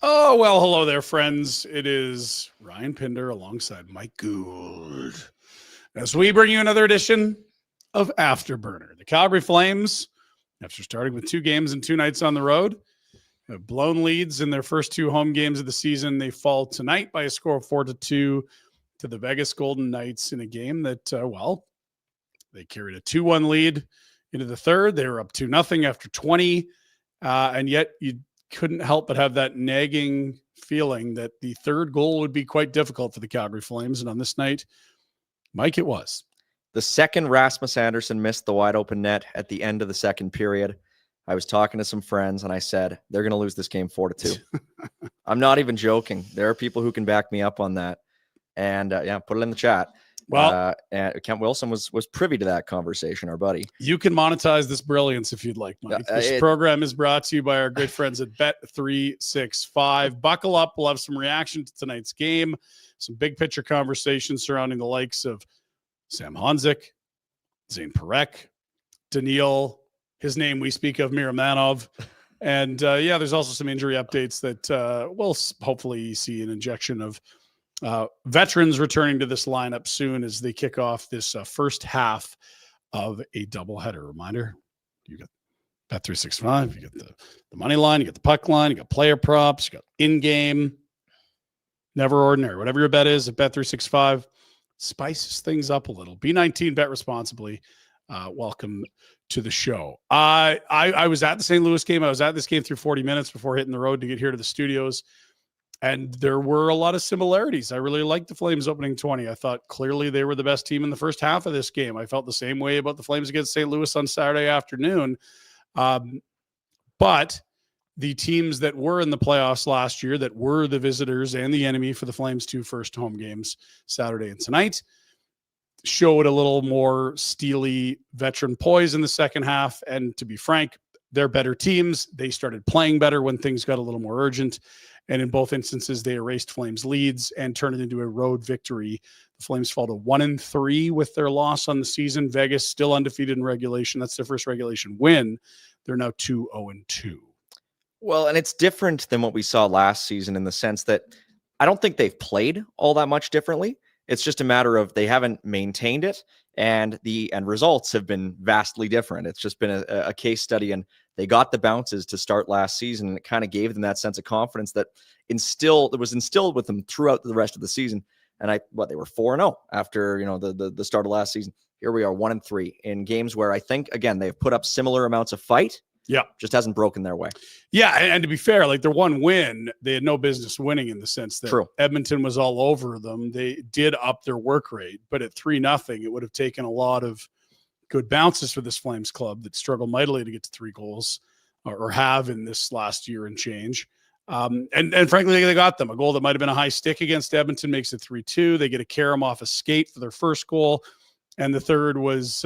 Oh, well, hello there, friends. It is Ryan Pinder alongside Mike Gould as we bring you another edition of Afterburner. The Calgary Flames, after starting with 2 games and 2 nights on the road, have blown leads in their first 2 home games of the season. They fall tonight by a score of 4-2 to the Vegas Golden Knights in a game that, they carried a 2-1 lead into the third. They were up 2-0 after 20, and yet you couldn't help but have that nagging feeling that the third goal would be quite difficult for the Calgary Flames. And on this night, Mike, it was. The second Rasmus Andersson missed the wide open net at the end of the second period. I was talking to some friends and I said, they're going to lose this game 4-2. I'm not even joking. There are people who can back me up on that. And put it in the chat. Well, and Kent Wilson was privy to that conversation, our buddy. You can monetize this brilliance if you'd like, Mike. This program is brought to you by our good friends at Bet365. Buckle up. We'll have some reaction to tonight's game, some big picture conversations surrounding the likes of Sam Honzek, Zane Parekh, Daniil, his name we speak of, Miro. And there's also some injury updates that we'll hopefully see an injection of veterans returning to this lineup soon as they kick off this first half of a doubleheader. Reminder, you got Bet365, you got the money line, you got the puck line, you got player props, you got in-game, never ordinary. Whatever your bet is at Bet365, spices things up a little. B19, bet responsibly. Welcome to the show. I was at the St. Louis game. I was at this game through 40 minutes before hitting the road to get here to the studios. And there were a lot of similarities. I really liked the Flames opening 20. I thought clearly they were the best team in the first half of this game. I felt the same way about the Flames against St. Louis on Saturday afternoon. But the teams that were in the playoffs last year, that were the visitors and the enemy for the Flames' 2 first home games, Saturday and tonight, showed a little more steely veteran poise in the second half. And to be frank, they're better teams. They started playing better when things got a little more urgent. And in both instances, they erased Flames leads and turned it into a road victory. The Flames fall to 1-3 with their loss on the season. Vegas still undefeated in regulation. That's their first regulation win. They're now 2-0-2. Well, and it's different than what we saw last season in the sense that I don't think they've played all that much differently. It's just a matter of they haven't maintained it, and the end results have been vastly different. It's just been a case study, and they got the bounces to start last season, and it kind of gave them that sense of confidence that was instilled with them throughout the rest of the season. And they were 4-0 after the start of last season. Here we are 1-3 in games where I think again they've put up similar amounts of fight. Yeah, just hasn't broken their way. Yeah, and to be fair, like their one win, they had no business winning in the sense that Edmonton was all over them. They did up their work rate, but at 3-0, it would have taken a lot of good bounces for this Flames club that struggled mightily to get to 3 goals or have in this last year and change. And frankly, they got them. A goal that might have been a high stick against Edmonton makes it 3-2. They get a carom off a skate for their first goal. And the third was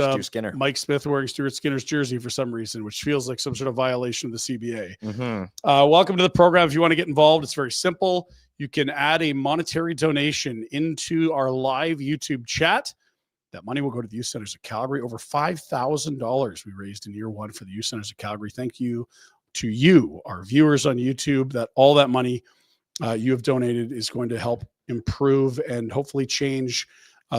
Mike Smith wearing Stuart Skinner's jersey for some reason, which feels like some sort of violation of the CBA. Mm-hmm. Welcome to the program. If you want to get involved, it's very simple. You can add a monetary donation into our live YouTube chat. That money will go to the Youth Centers of Calgary. Over $5,000 we raised in year 1 for the Youth Centers of Calgary. Thank you to you, our viewers on YouTube, that all that money you have donated is going to help improve and hopefully change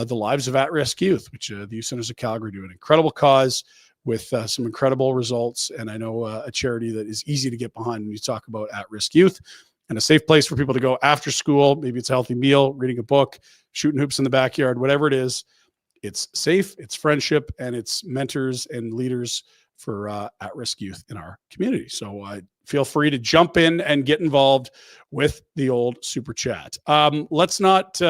the lives of at-risk youth, which the Youth Centers of Calgary do an incredible cause with some incredible results. And I know a charity that is easy to get behind when you talk about at-risk youth and a safe place for people to go after school. Maybe it's a healthy meal, reading a book, shooting hoops in the backyard, whatever it is. It's safe, it's friendship, and it's mentors and leaders for at-risk youth in our community. So feel free to jump in and get involved with the old Super Chat. Let's not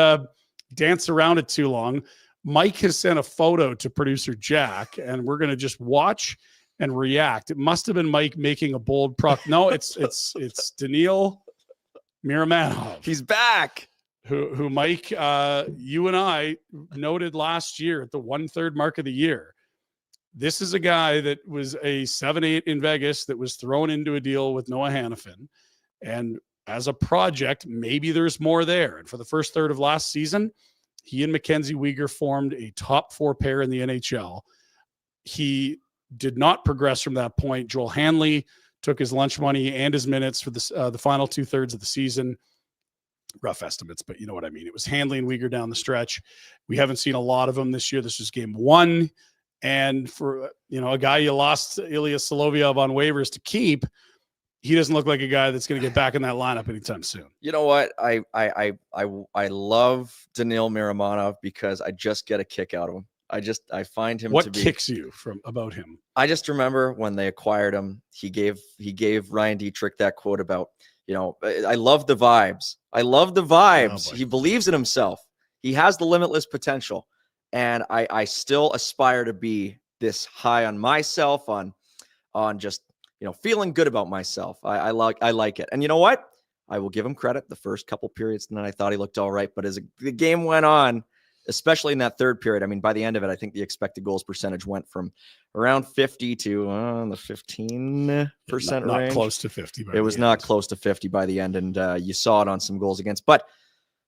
dance around it too long. Mike has sent a photo to producer Jack, and we're going to just watch and react. It must have been Mike making a bold No, it's Daniil Miro. He's back. Who Mike, you and I noted last year at the 1/3 mark of the year. This is a guy that was a 7-8 in Vegas that was thrown into a deal with Noah Hannafin. And as a project, maybe there's more there. And for the first third of last season, he and Mackenzie Weegar formed a top 4 pair in the NHL. He did not progress from that point. Joel Hanley took his lunch money and his minutes for the final 2/3 of the season. Rough estimates, but you know what I mean. It was Hanley and Uyghur down the stretch. We haven't seen a lot of them this year. This was game 1. And for, a guy you lost, Ilya Solovyov, on waivers to keep, he doesn't look like a guy that's going to get back in that lineup anytime soon. You know what? I love Daniil Miramonov because I just get a kick out of him. I find him what kicks you about him? I just remember when they acquired him, he gave Ryan Dietrich that quote about, I love the vibes. I love the vibes. He believes in himself. He has the limitless potential. And I still aspire to be this high on myself, on just, feeling good about myself. I like it. And you know what? I will give him credit. The first couple periods, and then I thought he looked all right. But as the game went on, especially in that third period, I mean, by the end of it, I think the expected goals percentage went from around 50 to the 15% range. Not close to 50. It was not close to 50 by the end, and you saw it on some goals against. But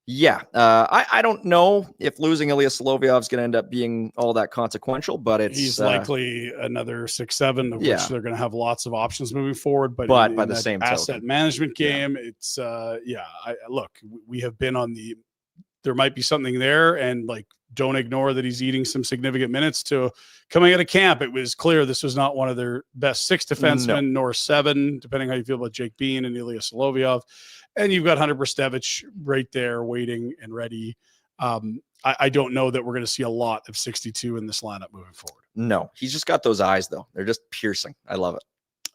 yeah, I don't know if losing Ilya Solovyov is going to end up being all that consequential, but he's likely another 6-7, of which they're going to have lots of options moving forward. But by the same asset token, management game, it's look, we have been on there might be something there, and don't ignore that he's eating some significant minutes. To coming out of camp, it was clear this was not one of their best 6 defensemen, nor 7, depending how you feel about Jake Bean and Ilya Solovyov. And you've got Hunter Brzustevich right there waiting and ready. I don't know that we're going to see a lot of 62 in this lineup moving forward. No, he's just got those eyes, though. They're just piercing. I love it.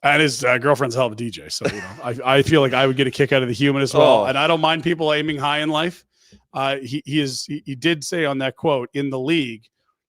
And his girlfriend's a hell of a DJ. So, I feel like I would get a kick out of the human as well. And I don't mind people aiming high in life. He did say on that quote, in the league,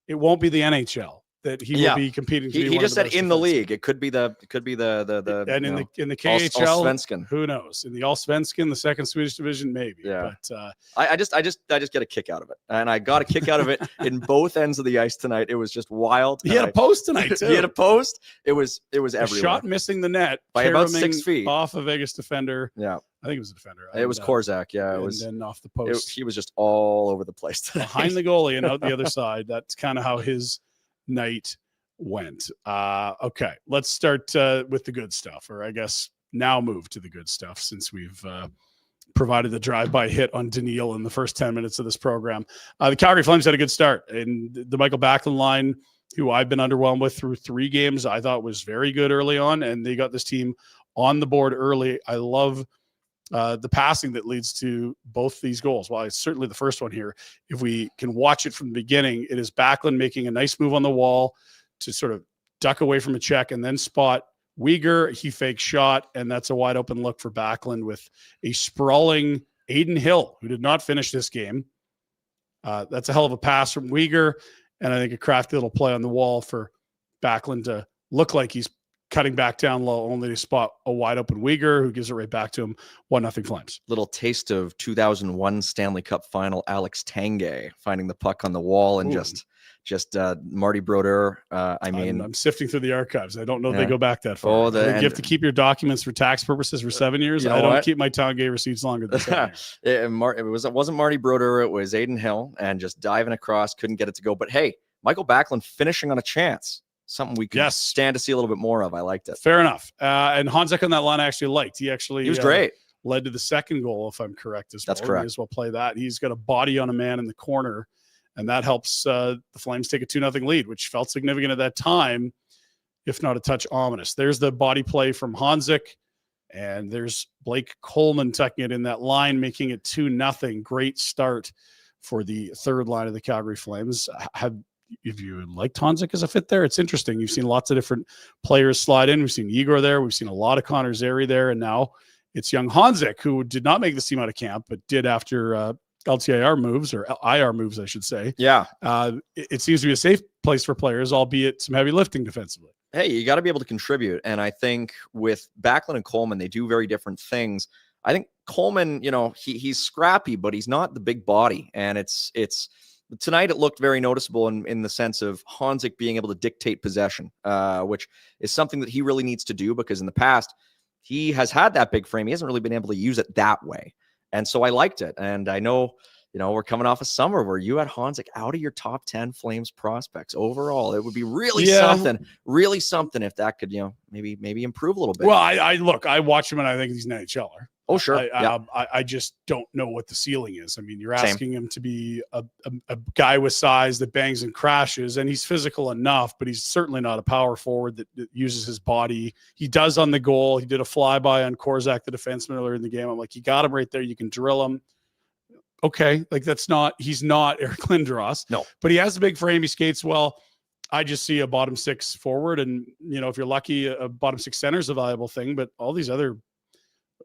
it won't be the NHL that he will be competing. He just said in the league. It could be the and in the KHL, Allsvenskan. Who knows? In the Allsvenskan, the second Swedish division, maybe. Yeah. But I just get a kick out of it, and I got a kick out of it in both ends of the ice tonight. It was just wild. He had a post tonight too. He had a post. It was everywhere. Shot missing the net by about 6 feet off a Vegas defender. Yeah. I think it was a defender. It was Korzak. Yeah, it was. And then off the post. He was just all over the place tonight. Behind the goalie and out the other side. That's kind of how his night went. Okay, let's start with the good stuff, or I guess now move to the good stuff, since we've provided the drive-by hit on Daniil in the first 10 minutes of this program. The Calgary Flames had a good start, and the Michael Backlund line, who I've been underwhelmed with through 3 games, I thought was very good early on, and they got this team on the board early. I love the passing that leads to both these goals. Well, it's certainly the first one here. If we can watch it from the beginning, it is Backlund making a nice move on the wall to sort of duck away from a check and then spot Uyghur. He fakes shot, and that's a wide open look for Backlund with a sprawling Aiden Hill, who did not finish this game. That's a hell of a pass from Uyghur, and I think a crafty little play on the wall for Backlund to look like he's cutting back down low, only to spot a wide open Uyghur, who gives it right back to him. 1-0 Flames. Little taste of 2001 Stanley Cup final, Alex Tanguay finding the puck on the wall and just Marty Brodeur. I'm sifting through the archives. I don't know if they go back that far. You have to keep your documents for tax purposes for 7 years. I don't keep my Tanguay receipts longer than 7 years. It wasn't Marty Brodeur. It was Aiden Hill, and just diving across, couldn't get it to go. But hey, Michael Backlund finishing on a chance. Something we can stand to see a little bit more of. I liked it. Fair enough. And Honzek on that line I actually liked. He was great. Led to the second goal, if I'm correct as well. That's correct. May as well play that. He's got a body on a man in the corner, and that helps the Flames take a 2-0 lead, which felt significant at that time, if not a touch ominous. There's the body play from Honzek, and there's Blake Coleman tucking it in that line, making it 2-0. Great start for the third line of the Calgary Flames. If you liked Honzek as a fit there, it's interesting. You've seen lots of different players slide in. We've seen Igor there. We've seen a lot of Connor Zary there. And now it's young Honzek, who did not make the team out of camp, but did after LTIR moves, or IR moves, I should say. Yeah. It seems to be a safe place for players, albeit some heavy lifting defensively. Hey, you got to be able to contribute. And I think with Backlund and Coleman, they do very different things. I think Coleman, he's scrappy, but he's not the big body. And it's tonight, it looked very noticeable in the sense of Honzek being able to dictate possession, which is something that he really needs to do, because in the past, he has had that big frame. He hasn't really been able to use it that way. And so I liked it. And I know, we're coming off a summer where you had Honzek out of your top 10 Flames prospects overall. It would be really something if that could, maybe improve a little bit. Well, I watch him and I think he's an NHLer. Oh, sure. I just don't know what the ceiling is. I mean, you're asking him to be a guy with size that bangs and crashes, and he's physical enough, but he's certainly not a power forward that uses his body. He does on the goal. He did a flyby on Korzak, the defenseman, earlier in the game. I'm like, you got him right there. You can drill him. Okay, like he's not Eric Lindros. No. But he has a big frame. He skates well. I just see a bottom six forward, and, if you're lucky, a bottom six center is a valuable thing, but all these other,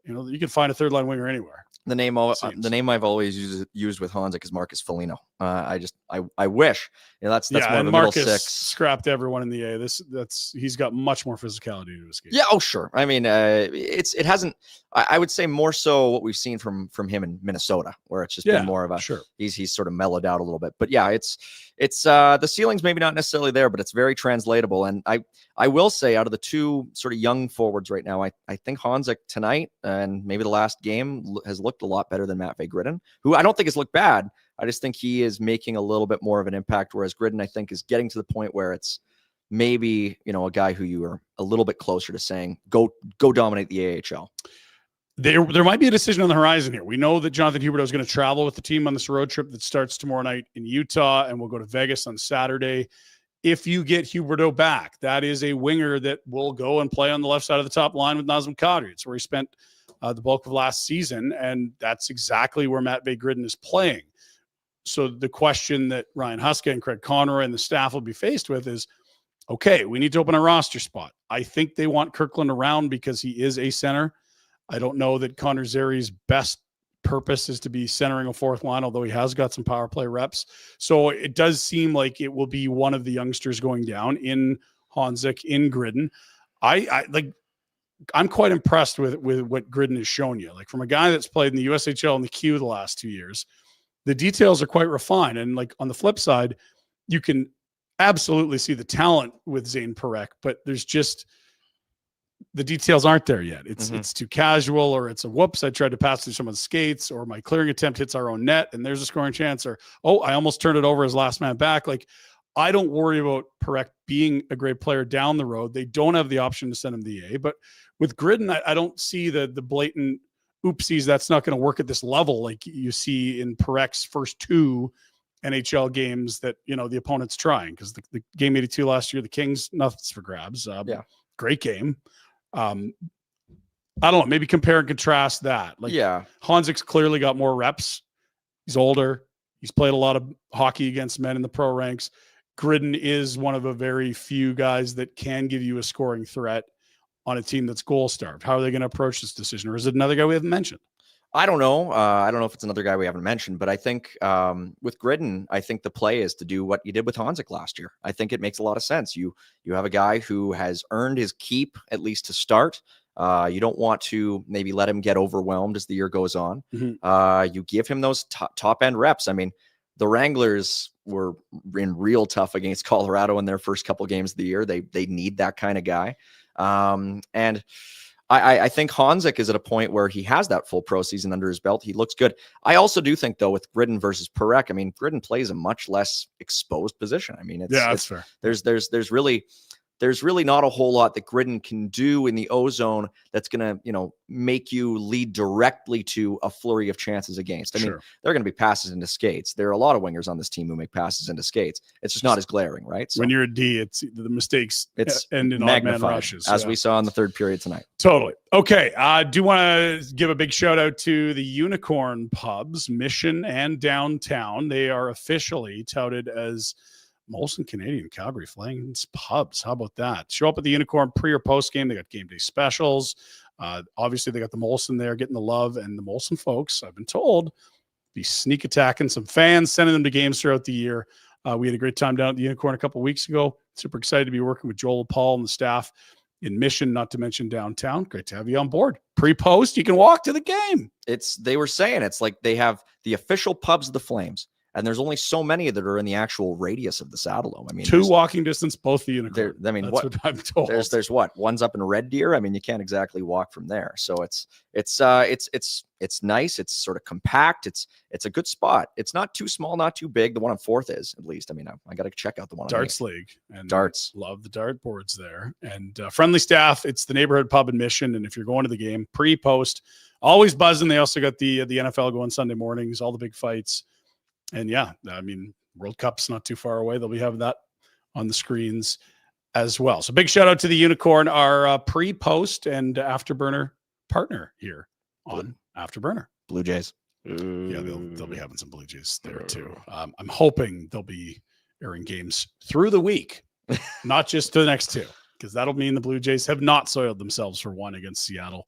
you can find a third line winger anywhere. The name I've always used with Honzek is Marcus Foligno. I wish that's more of the Marcus middle six. Scrapped everyone in the A. He's got much more physicality to his game. Yeah. Oh, sure. I mean, it hasn't. I would say more so what we've seen from him in Minnesota, where it's just been more of a. Sure. He's sort of mellowed out a little bit, but yeah, it's the ceiling's maybe not necessarily there, but it's very translatable. And I will say, out of the two sort of young forwards right now, I think Honzek tonight and maybe the last game has looked a lot better than Matvei Gridin, who I don't think has looked bad. I just think he is making a little bit more of an impact, whereas Gridin, I think, is getting to the point where it's maybe, a guy who you are a little bit closer to saying, go dominate the AHL. There might be a decision on the horizon here. We know that Jonathan Huberdeau is going to travel with the team on this road trip that starts tomorrow night in Utah, and we'll go to Vegas on Saturday. If you get Huberdeau back, that is a winger that will go and play on the left side of the top line with Nazem Kadri. It's where he spent the bulk of last season, and that's exactly where Matvei Gridin is playing. So the question that Ryan Huska and Craig Conroy and the staff will be faced with is, okay, we need to open a roster spot. I think they want Kirkland around because he is a center. I don't know that Connor Zeri's best purpose is to be centering a fourth line, although he has got some power play reps. So it does seem like it will be one of the youngsters going down in Honzek, in Gridin. I'm quite impressed with what Gridin has shown you. Like, from a guy that's played in the USHL and the Q the last 2 years, the details are quite refined. And like on the flip side, you can absolutely see the talent with Zayne Parekh, but there's just the details aren't there yet. It's too casual, or it's a whoops, I tried to pass through someone's skates, or my clearing attempt hits our own net and there's a scoring chance, or I almost turned it over as last man back. Like, I don't worry about Parekh being a great player down the road. They don't have the option to send him the A, but with Gridin, I don't see the blatant oopsies. That's not going to work at this level like you see in Parekh's first two NHL games that, the opponent's trying, because the game 82 last year, the Kings, nothing's for grabs. Great game. I don't know, maybe compare and contrast that. Honzek's clearly got more reps. He's older. He's played a lot of hockey against men in the pro ranks. Gridin is one of a very few guys that can give you a scoring threat on a team that's goal starved. How are they going to approach this decision? Or is it another guy we haven't mentioned? I don't know. I don't know if it's another guy we haven't mentioned, but I think with Gridin, I think the play is to do what you did with Honzek last year. I think it makes a lot of sense. You have a guy who has earned his keep, at least to start. You don't want to maybe let him get overwhelmed as the year goes on. You give him those top end reps. I mean, the Wranglers were in real tough against Colorado in their first couple games of the year. They need that kind of guy. And I think Honzek is at a point where he has that full pro season under his belt. He looks good. I also do think, though, with Gridin versus Parekh, I mean, Gridin plays a much less exposed position. I mean, that's fair. There's really not a whole lot that Gridin can do in the O-zone that's going to, make you lead directly to a flurry of chances against. I mean, there are going to be passes into skates. There are a lot of wingers on this team who make passes into skates. It's just not as glaring, right? So when you're a D, it's the mistakes end in magnified, odd man rushes, as we saw in the third period tonight. Totally. Okay. I do want to give a big shout out to the Unicorn Pubs, Mission and Downtown. They are officially touted as Molson Canadian Calgary Flames Pubs. How about that? Show up at the Unicorn pre or post game. They got game day specials. Obviously, they got the Molson there getting the love, and the Molson folks, I've been told, be sneak attacking some fans, sending them to games throughout the year. We had a great time down at the Unicorn a couple of weeks ago. Super excited to be working with Joel, Paul, and the staff in Mission, not to mention Downtown. Great to have you on board. Pre-post, you can walk to the game. They were saying it's like they have the official pubs of the Flames, And there's only so many that are in the actual radius of the Saddledome. I mean, 2 walking distance, both the unicorn. I mean, That's what I'm told. There's what? One's up in Red Deer. I mean, you can't exactly walk from there. So it's nice. It's sort of compact. It's a good spot. It's not too small, not too big. The one on 4th is, at least. I mean, I got to check out the one Darts on League. And darts. Love the dart boards there. And friendly staff. It's the neighborhood pub in Mission. And if you're going to the game, post, always buzzing. They also got the NFL going Sunday mornings, all the big fights. And yeah, I mean, World Cup's not too far away. They'll be having that on the screens as well. So big shout out to the Unicorn, our pre-post and afterburner partner here on Afterburner. Blue Jays. Yeah, they'll be having some Blue Jays there too. I'm hoping they'll be airing games through the week, not just to the next 2, because that'll mean the Blue Jays have not soiled themselves for 1 against Seattle.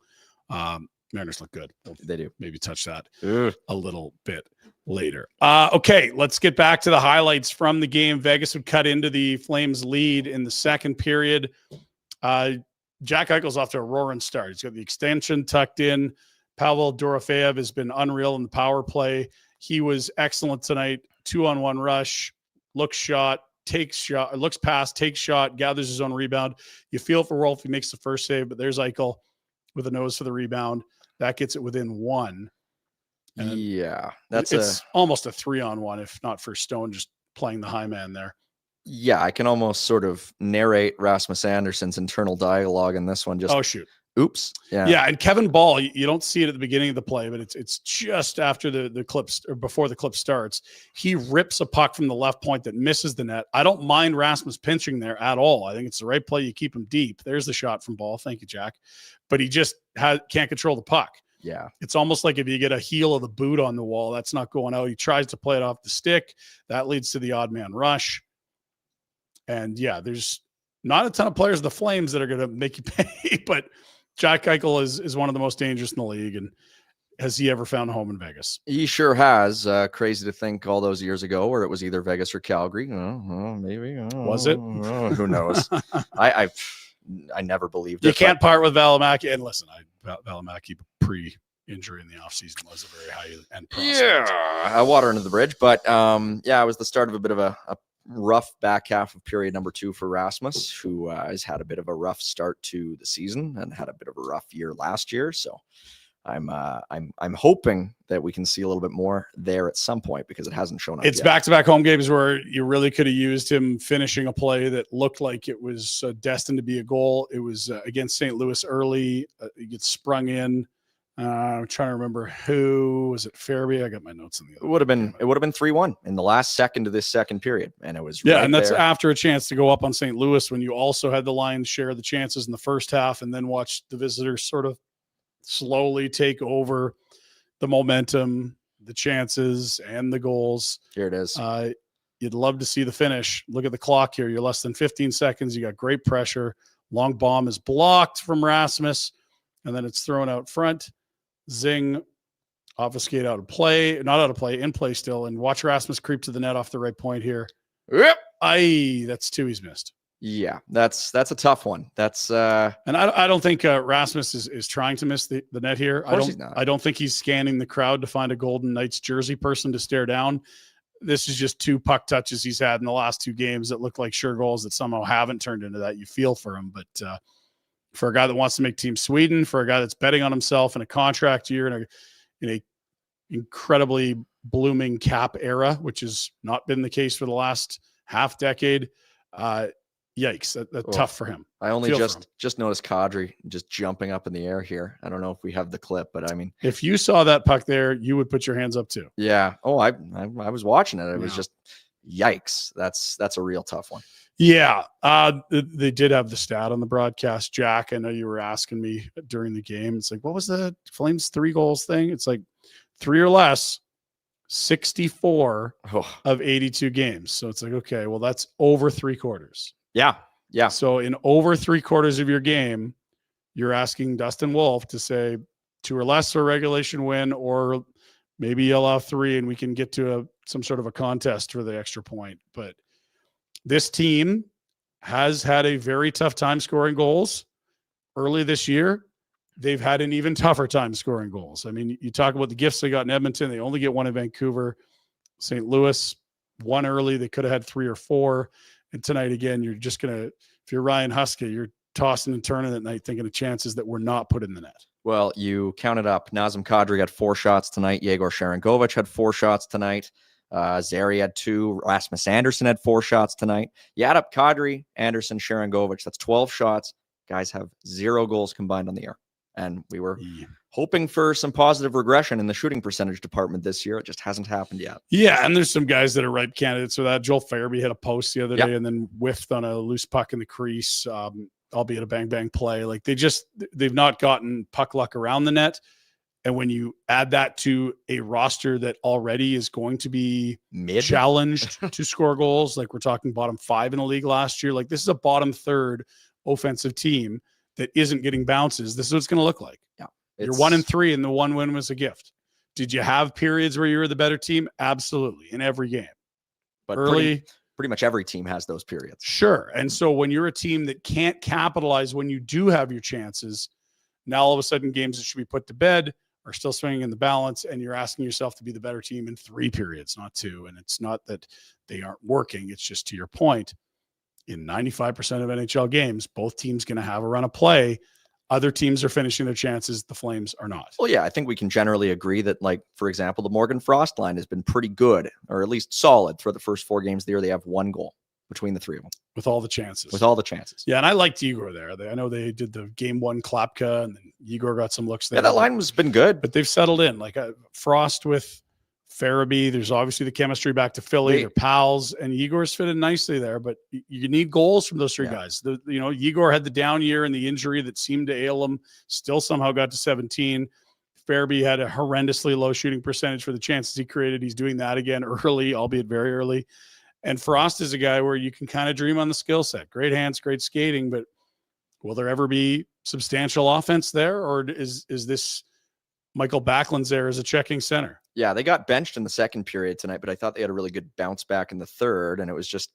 Mariners look good. They do. Maybe touch that a little bit later. Okay, let's get back to the highlights from the game. Vegas would cut into the Flames lead in the second period. Jack Eichel's off to a roaring start. He's got the extension tucked in. Pavel Dorofeyev has been unreal in the power play. He was excellent tonight. 2-on-1 rush, looks shot, takes shot, looks past, takes shot, gathers his own rebound. You feel for Wolf. He makes the first save, but there's Eichel with a nose for the rebound. That gets it within 1. And yeah, it's almost a 3-on-1, if not for Stone just playing the high man there. Yeah, I can almost sort of narrate Rasmus Andersson's internal dialogue in this one. Just shoot. Oops. Yeah. And Kevin Ball, you don't see it at the beginning of the play, but it's just after the clips or before the clip starts. He rips a puck from the left point that misses the net. I don't mind Rasmus pinching there at all. I think it's the right play. You keep him deep. There's the shot from Ball. Thank you, Jack. But he just can't control the puck. Yeah. It's almost like if you get a heel of the boot on the wall, that's not going out. He tries to play it off the stick. That leads to the odd man rush. And yeah, there's not a ton of players in the Flames that are going to make you pay, but Jack Eichel is one of the most dangerous in the league. And has he ever found a home in Vegas? He sure has. Crazy to think all those years ago where it was either Vegas or Calgary. Maybe. Was it? Who knows? I never believed it. You can't part with Valimaki. And listen, Valimaki pre-injury in the offseason was a very high-end prospect. Yeah, water under the bridge. But it was the start of a bit of a rough back half of period number 2 for Rasmus, who has had a bit of a rough start to the season and had a bit of a rough year last year. So I'm hoping that we can see a little bit more there at some point, because it hasn't shown up. It's yet. Back-to-back home games where you really could have used him finishing a play that looked like it was destined to be a goal. It was against St. Louis early. He gets sprung in. I'm trying to remember who was it. Fairby. I got my notes in the other. It would have been 3-1 in the last second of this second period, and it was and that's after a chance to go up on St. Louis when you also had the Lions share the chances in the first half, and then watch the visitors sort of slowly take over the momentum, the chances, and the goals. Here it is. You'd love to see the finish. Look at the clock here. You're less than 15 seconds. You got great pressure. Long bomb is blocked from Rasmus, and then it's thrown out front. Zing, obfuscate out of play, not out of play, in play still, and watch Rasmus creep to the net off the right point here. Yep. That's 2 he's missed. Yeah, that's a tough one. That's and I don't think Rasmus is trying to miss the net here. Of course he's not. I don't think he's scanning the crowd to find a Golden Knights jersey person to stare down. This is just 2 puck touches he's had in the last 2 games that look like sure goals that somehow haven't turned into that. You feel for him, but for a guy that wants to make Team Sweden, for a guy that's betting on himself in a contract year in a incredibly blooming cap era, which has not been the case for the last half decade. Yikes. That's tough for him. I only just noticed Kadri just jumping up in the air here. I don't know if we have the clip, but I mean, if you saw that puck there, you would put your hands up too. Yeah. Oh, I was watching it. It was just yikes. That's a real tough one. Yeah. They did have the stat on the broadcast. Jack, I know you were asking me during the game. It's like, what was the Flames 3 goals thing? It's like 3 or less, 64 of 82 games. So it's like, okay, well, that's over 3/4. Yeah. Yeah. So in over 3/4 of your game, you're asking Dustin Wolf to say 2 or less for a regulation win, or maybe you'll have 3 and we can get to some sort of a contest for the extra point. But this team has had a very tough time scoring goals early this year. They've had an even tougher time scoring goals. I mean, you talk about the gifts they got in Edmonton. They only get 1 in Vancouver. St. Louis won early. They could have had 3 or 4. And tonight, again, you're just going to, if you're Ryan Huska, you're tossing and turning at night thinking of chances that were not put in the net. Well, you counted up. Nazem Kadri had 4 shots tonight. Yegor Sharangovich had 4 shots tonight. Zary had 2. Rasmus Andersson had 4 shots tonight. You add up Kadri, Andersson, Sharangovich. That's 12 shots. Guys have 0 goals combined on the year. And we were hoping for some positive regression in the shooting percentage department this year. It just hasn't happened yet. Yeah, and there's some guys that are ripe candidates for that. Joel Farabee had a post the other day and then whiffed on a loose puck in the crease, albeit a bang-bang play. Like they've not gotten puck luck around the net. And when you add that to a roster that already is going to be challenged to score goals, like we're talking bottom 5 in the league last year, like this is a bottom 3rd offensive team that isn't getting bounces. This is what it's going to look like. Yeah, you're 1-3, and the 1 win was a gift. Did you have periods where you were the better team? Absolutely, in every game. But early, pretty much every team has those periods. Sure. And so when you're a team that can't capitalize when you do have your chances, now all of a sudden games that should be put to bed are still swinging in the balance, and you're asking yourself to be the better team in 3 periods, not 2. And it's not that they aren't working. It's just, to your point, in 95% of NHL games, both teams going to have a run of play. Other teams are finishing their chances. The Flames are not. Well, yeah, I think we can generally agree that, like, for example, the Morgan Frost line has been pretty good, or at least solid for the first 4 games of the year. They have 1 goal between the 3 of them. With all the chances. Yeah, and I liked Igor there. I know they did the game 1 Klapka, and then Igor got some looks there. Yeah, that line has been good. But they've settled in. Like Frost with Farabee, there's obviously the chemistry back to Philly. They're pals, and Igor's fitted nicely there. But you need goals from those 3 guys. Igor had the down year and the injury that seemed to ail him. Still somehow got to 17. Farabee had a horrendously low shooting percentage for the chances he created. He's doing that again early, albeit very early. And Frost is a guy where you can kind of dream on the skill set. Great hands, great skating, but will there ever be substantial offense there, or is this Michael Backlund's there as a checking center? Yeah, they got benched in the second period tonight, but I thought they had a really good bounce back in the third, and it was just,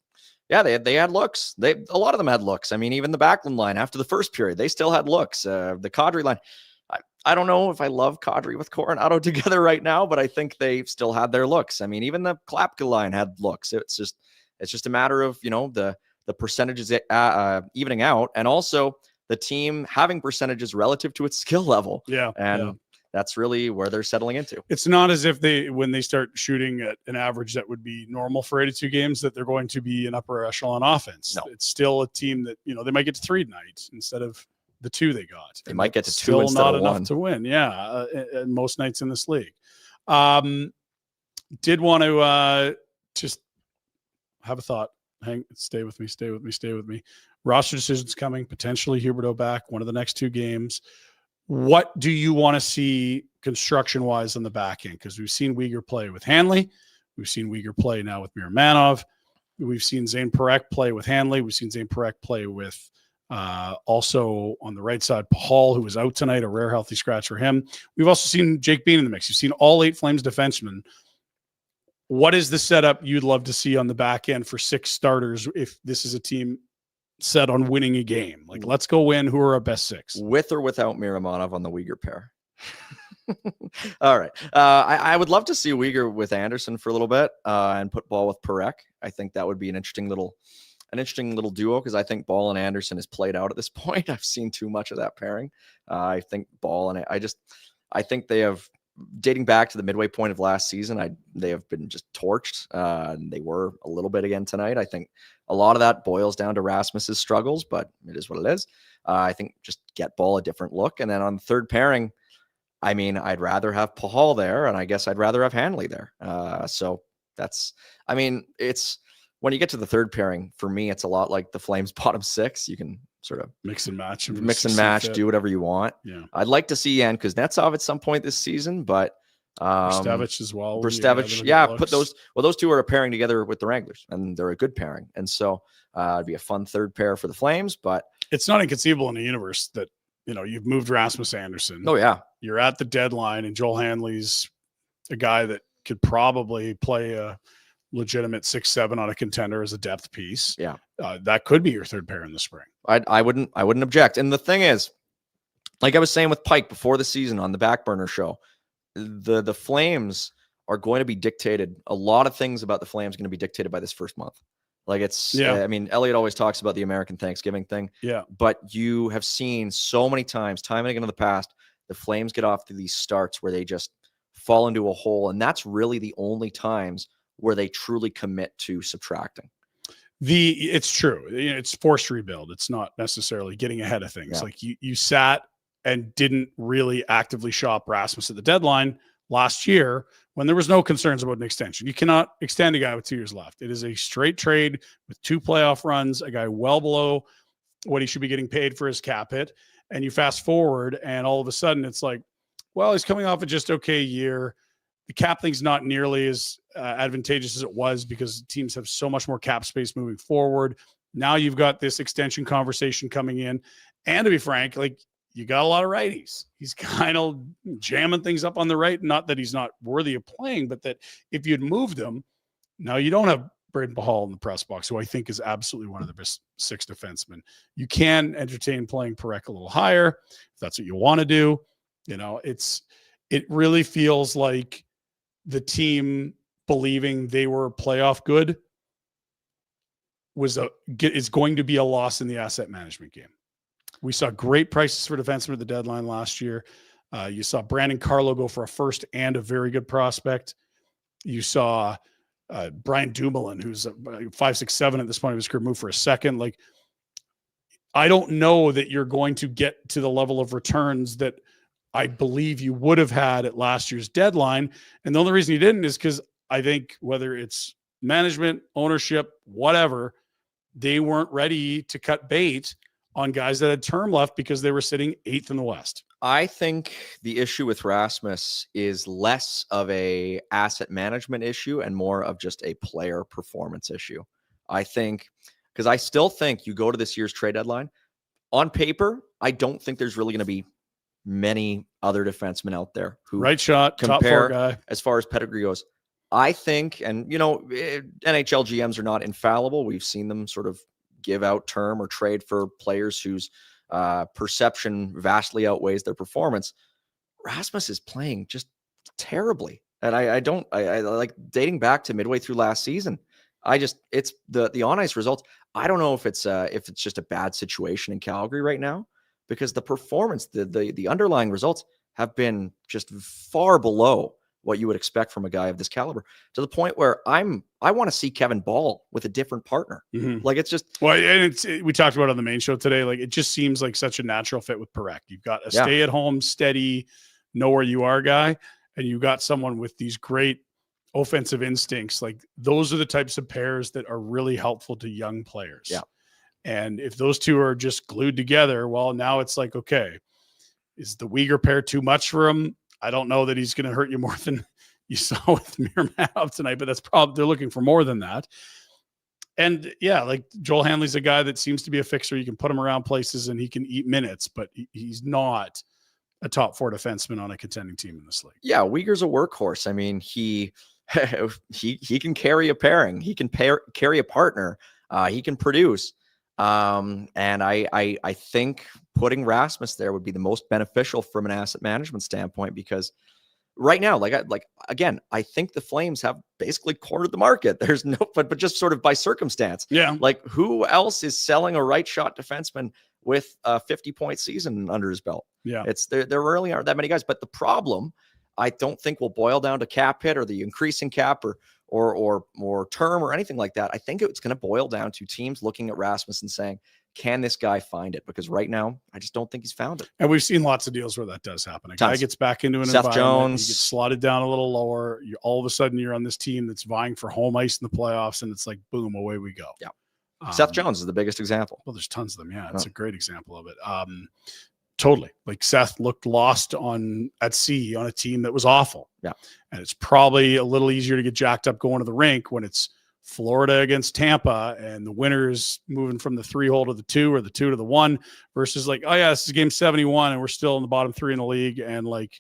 yeah, they had looks. A lot of them had looks. I mean, even the Backlund line after the first period, they still had looks. The Kadri line, I don't know if I love Kadri with Coronado together right now, but I think they still had their looks. I mean, even the Klapka line had looks. It's just a matter of, the percentages evening out, and also the team having percentages relative to its skill level. Yeah. And that's really where they're settling into. It's not as if when they start shooting at an average that would be normal for 82 games, that they're going to be an upper echelon offense. No. It's still a team that, they might get to 3 tonight instead of the 2 they got. They might get to 2 still instead not of enough 1 to win. Yeah. Most nights in this league. Did want to just have a thought. Stay with me. Roster decisions coming, potentially Huberdeau back one of the next 2 games. What do you want to see construction-wise on the back end? Because we've seen Uyghur play with Hanley. We've seen Uyghur play now with Miromanov. We've seen Zayne Parekh play with Hanley. We've seen Zayne Parekh play with also on the right side, Pahal, who was out tonight, a rare healthy scratch for him. We've also seen Jake Bean in the mix. You've seen all 8 Flames defensemen. What is the setup you'd love to see on the back end for 6 starters if this is a team set on winning a game? Like, let's go win. Who are our best 6? With or without Miromanov on the Uyghur pair? All right. I would love to see Uyghur with Andersson for a little bit and put Ball with Parekh. I think that would be an interesting little duo, because I think Ball and Andersson is played out at this point. I've seen too much of that pairing. I think Ball and I think they have, dating back to the midway point of last season, they have been just torched. And they were a little bit again tonight. I think a lot of that boils down to Rasmus's struggles, but it is what it is. I think just get Ball a different look. And then on the third pairing, I mean, I'd rather have Pahal there, and I guess I'd rather have Hanley there. So it's when you get to the third pairing, for me, it's a lot like the Flames bottom 6. You can sort of mix and match, do whatever you want. Yeah. I'd like to see Yan Kuznetsov at some point this season, but Brustevich as well. Brustevich, put those 2 are pairing together with the Wranglers, and they're a good pairing. And so it'd be a fun third pair for the Flames, but it's not inconceivable in a universe that, you've moved Rasmus Andersson. Oh yeah. You're at the deadline, and Joel Hanley's a guy that could probably play a legitimate 6-7 on a contender as a depth piece. Yeah. That could be your third pair in the spring. I wouldn't object. And the thing is, like I was saying with Pike before the season on the Backburner show, the Flames are going to be dictated. A lot of things about the Flames are going to be dictated by this first month. Like it's, I mean, Elliot always talks about the American Thanksgiving thing. Yeah. But you have seen so many times, time and again in the past, the Flames get off to these starts where they just fall into a hole. And that's really the only times where they truly commit to subtracting. It's true. It's forced rebuild. It's not necessarily getting ahead of things. Like you sat and didn't really actively shop Rasmus at the deadline last year when there was no concerns about an extension. You cannot extend a guy with 2 years left. It is a straight trade with 2 playoff runs, a guy well below what he should be getting paid for his cap hit. And you fast forward and all of a sudden it's like, well, he's coming off a just okay year. The cap thing's not nearly as advantageous as it was because teams have so much more cap space moving forward. Now you've got this extension conversation coming in. And to be frank, like, you got a lot of righties. He's kind of jamming things up on the right. Not that he's not worthy of playing, but that if you'd moved him, now you don't have Braden Pahal in the press box, who I think is absolutely one of the best 6 defensemen. You can entertain playing Parekh a little higher if that's what you want to do. You know, it really feels like the team believing they were playoff good is going to be a loss in the asset management game. We saw great prices for defensemen at the deadline last year. You saw Brandon Carlo go for a first and a very good prospect. You saw Brian Dumoulin, who's 5'6", at this point of his career, move for a second. Like, I don't know that you're going to get to the level of returns that I believe you would have had at last year's deadline. And the only reason you didn't is because I think whether it's management, ownership, whatever, they weren't ready to cut bait on guys that had term left because they were sitting 8th in the West. I think the issue with Rasmus is less of a asset management issue and more of just a player performance issue. I think, because I still think you go to this year's trade deadline, on paper, I don't think there's really going to be many other defensemen out there who right shot, compare top 4 guy. As far as pedigree goes. I think, and you know, NHL GMs are not infallible. We've seen them sort of give out term or trade for players whose perception vastly outweighs their performance. Rasmus is playing just terribly. And I like dating back to midway through last season. It's the on ice results. I don't know if it's just a bad situation in Calgary right now, because the performance, the underlying results have been just far below what you would expect from a guy of this caliber, to the point where I want to see Kevin Ball with a different partner. Mm-hmm. Like, it's just, well, and we talked about it on the main show today. Like, it just seems like such a natural fit with Parekh. You've got a stay at home, steady, know where you are guy. And you got someone with these great offensive instincts. Like, those are the types of pairs that are really helpful to young players. Yeah. And if those two are just glued together, well, now it's like, okay, is the Uyghur pair too much for him? I don't know that he's going to hurt you more than you saw with Mirmanov tonight, but that's probably, they're looking for more than that. And yeah, like, Joel Hanley's a guy that seems to be a fixer. You can put him around places and he can eat minutes, but he's not a top 4 defenseman on a contending team in this league. Yeah, Uyghur's a workhorse. I mean, he can carry a pairing. He can carry a partner. He can produce. And I think putting Rasmus there would be the most beneficial from an asset management standpoint, because right now, again, I think the Flames have basically cornered the market. There's no, but just sort of by circumstance. Yeah. Like, who else is selling a right shot defenseman with a 50-point season under his belt? Yeah. There really aren't that many guys. But the problem, I don't think, will boil down to cap hit or the increasing cap or term or anything like that. I think it's going to boil down to teams looking at Rasmus and saying, can this guy find it? Because right now, I just don't think he's found it. And we've seen lots of deals where that does happen. A guy gets back into an Seth environment, Jones, he gets slotted down a little lower. All of a sudden, you're on this team that's vying for home ice in the playoffs, and it's like, boom, away we go. Yeah. Seth Jones is the biggest example. Well, there's tons of them. Yeah, it's a great example of it. Totally. Like, Seth looked lost at sea on a team that was awful. Yeah. And it's probably a little easier to get jacked up going to the rink when it's Florida against Tampa and the winner's moving from the 3-hole to the 2 or the 2 to the 1 versus like, oh yeah, this is game 71 and we're still in the bottom 3 in the league. And like,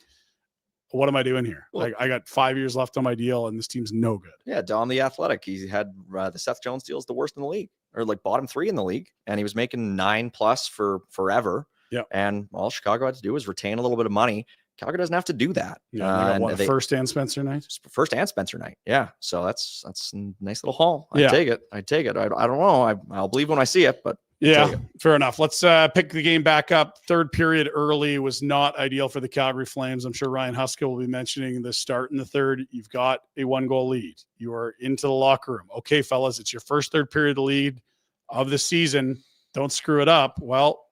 what am I doing here? Well, like, I got 5 years left on my deal and this team's no good. Yeah. Don the Athletic, he had the Seth Jones deal is the worst in the league, or like bottom 3 in the league. And he was making 9+ for forever. Yeah. And all Chicago had to do was retain a little bit of money, Calgary doesn't have to do that. Yeah, they got first and Spencer night. First and Spencer night. Yeah. So that's a nice little haul. I take it. I don't know. I'll believe when I see it, but yeah, fair enough. Let's pick the game back up. Third period early was not ideal for the Calgary Flames. I'm sure Ryan Huska will be mentioning the start in the third. You've got a 1-goal lead. You are into the locker room. Okay, fellas, it's your first third period lead of the season. Don't screw it up. Well,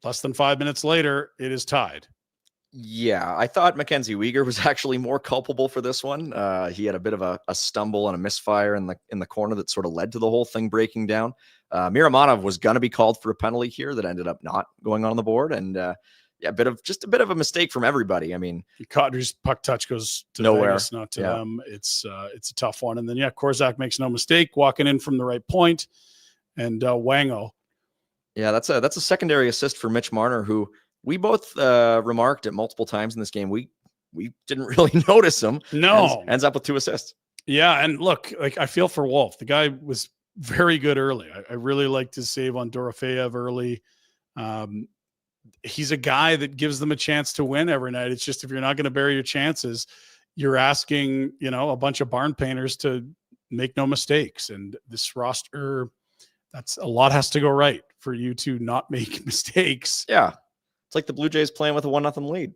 less than 5 minutes later, it is tied. Yeah, I thought Mackenzie Weegar was actually more culpable for this one. He had a bit of a stumble and a misfire in the corner that sort of led to the whole thing breaking down. Miramanov was going to be called for a penalty here that ended up not going on the board, and a bit of a mistake from everybody. I mean, Cotter's puck touch goes to nowhere, Vegas, not to them. It's a tough one, and then Korczak makes no mistake, walking in from the right point, and Wango. Yeah, that's a secondary assist for Mitch Marner, who we both remarked at multiple times in this game. We didn't really notice him. No, ends up with 2 assists. Yeah, and look, like I feel for Wolf. The guy was very good early. I really liked his save on Dorofeyev early. He's a guy that gives them a chance to win every night. It's just if you're not going to bury your chances, you're asking a bunch of barn painters to make no mistakes. And this roster, that's a lot has to go right for you to not make mistakes. Yeah. It's like the Blue Jays playing with a 1-0 lead.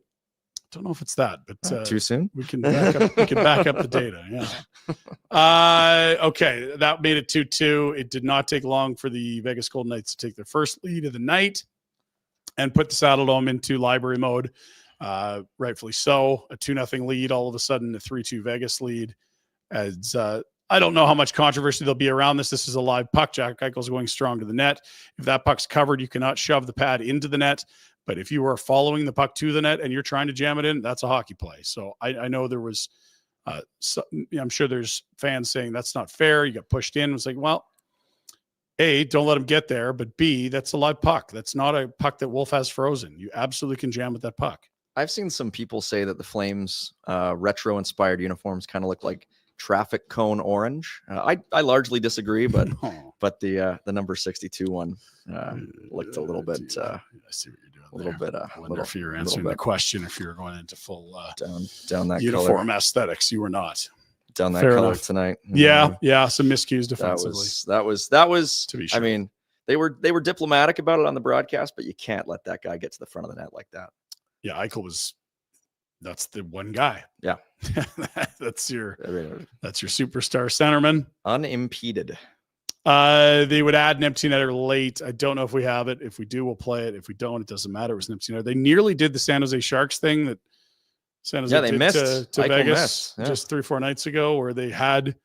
Don't know if it's that, but too soon. We can back up the data. Yeah. Okay, that made it 2-2. It did not take long for the Vegas Golden Knights to take their first lead of the night and put the Saddledome into library mode. Rightfully so. A 2-0 lead, all of a sudden a 3-2 Vegas lead. As I don't know how much controversy there'll be around this. This is a live puck. Jack Eichel's going strong to the net. If that puck's covered, you cannot shove the pad into the net. But if you are following the puck to the net and you're trying to jam it in, that's a hockey play. So I know there was, I'm sure there's fans saying that's not fair. You got pushed in. It's like, well, A, don't let him get there. But B, that's a live puck. That's not a puck that Wolf has frozen. You absolutely can jam with that puck. I've seen some people say that the Flames retro-inspired uniforms kind of look like traffic cone orange. I largely disagree, but but the number 62 one looked a little bit. I see what you're doing. A little bit. I wonder if you're answering the question. If you're going into full down that uniform color. Aesthetics, you were not down that Fair color enough. Tonight. Yeah. Some miscues defensively. That was. To be sure. I mean, they were diplomatic about it on the broadcast, but you can't let that guy get to the front of the net like that. Yeah, Eichel was. That's the one guy. Yeah, that's your superstar centerman, unimpeded. They would add an empty netter late. I don't know if we have it. If we do, we'll play it. If we don't, it doesn't matter. It was an empty netter. They nearly did the San Jose Sharks thing that San Jose they did missed to Vegas just 3-4 nights ago, where they had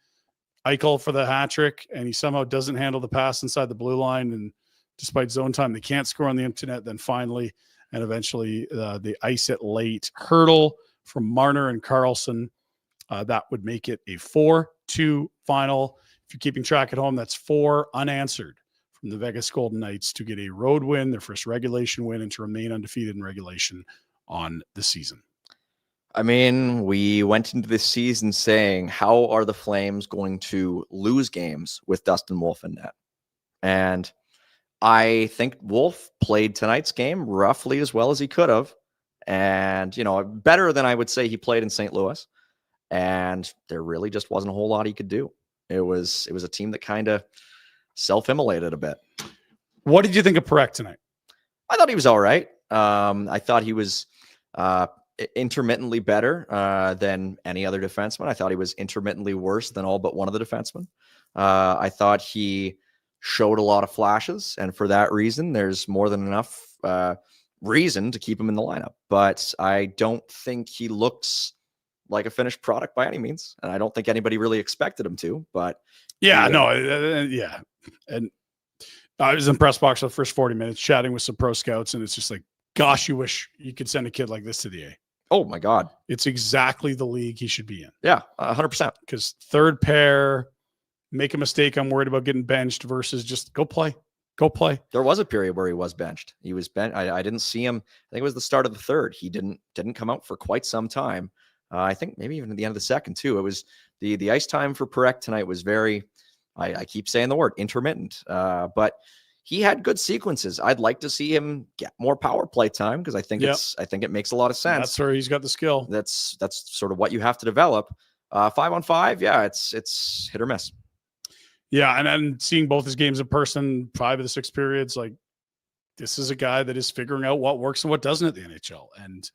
Eichel for the hat trick, and he somehow doesn't handle the pass inside the blue line. And despite zone time, they can't score on the empty net. Then finally, and eventually, they ice it late. Hurdle from Marner and Carlson. That would make it a 4-2 final. If you're keeping track at home, that's 4 unanswered from the Vegas Golden Knights to get a road win, their first regulation win, and to remain undefeated in regulation on the season. I mean, we went into this season saying, how are the Flames going to lose games with Dustin Wolf in net? And I think Wolf played tonight's game roughly as well as he could have. And, better than I would say he played in St. Louis. And there really just wasn't a whole lot he could do. It was a team that kind of self-immolated a bit. What did you think of Perek tonight? I thought he was all right. I thought he was intermittently better than any other defenseman. I thought he was intermittently worse than all but one of the defensemen. I thought he showed a lot of flashes, and for that reason, there's more than enough reason to keep him in the lineup. But I don't think he looks like a finished product by any means, and I don't think anybody really expected him to. But yeah. And I was in press box for the first 40 minutes, chatting with some pro scouts, and it's just like, gosh, you wish you could send a kid like this to the A. Oh my God, it's exactly the league he should be in. Yeah, 100%. Because third pair, make a mistake, I'm worried about getting benched, versus just go play. There was a period where he was benched. He was benched. I didn't see him. I think it was the start of the third. He didn't come out for quite some time. I think maybe even at the end of the second too. It was the ice time for Perek tonight was very, I keep saying the word intermittent, but he had good sequences. I'd like to see him get more power play time because I think it makes a lot of sense. That's where he's got the skill. That's sort of what you have to develop. 5-on-5, yeah, it's hit or miss. Yeah, and then seeing both his games in person, 5 of the 6 periods, like this is a guy that is figuring out what works and what doesn't at the NHL. And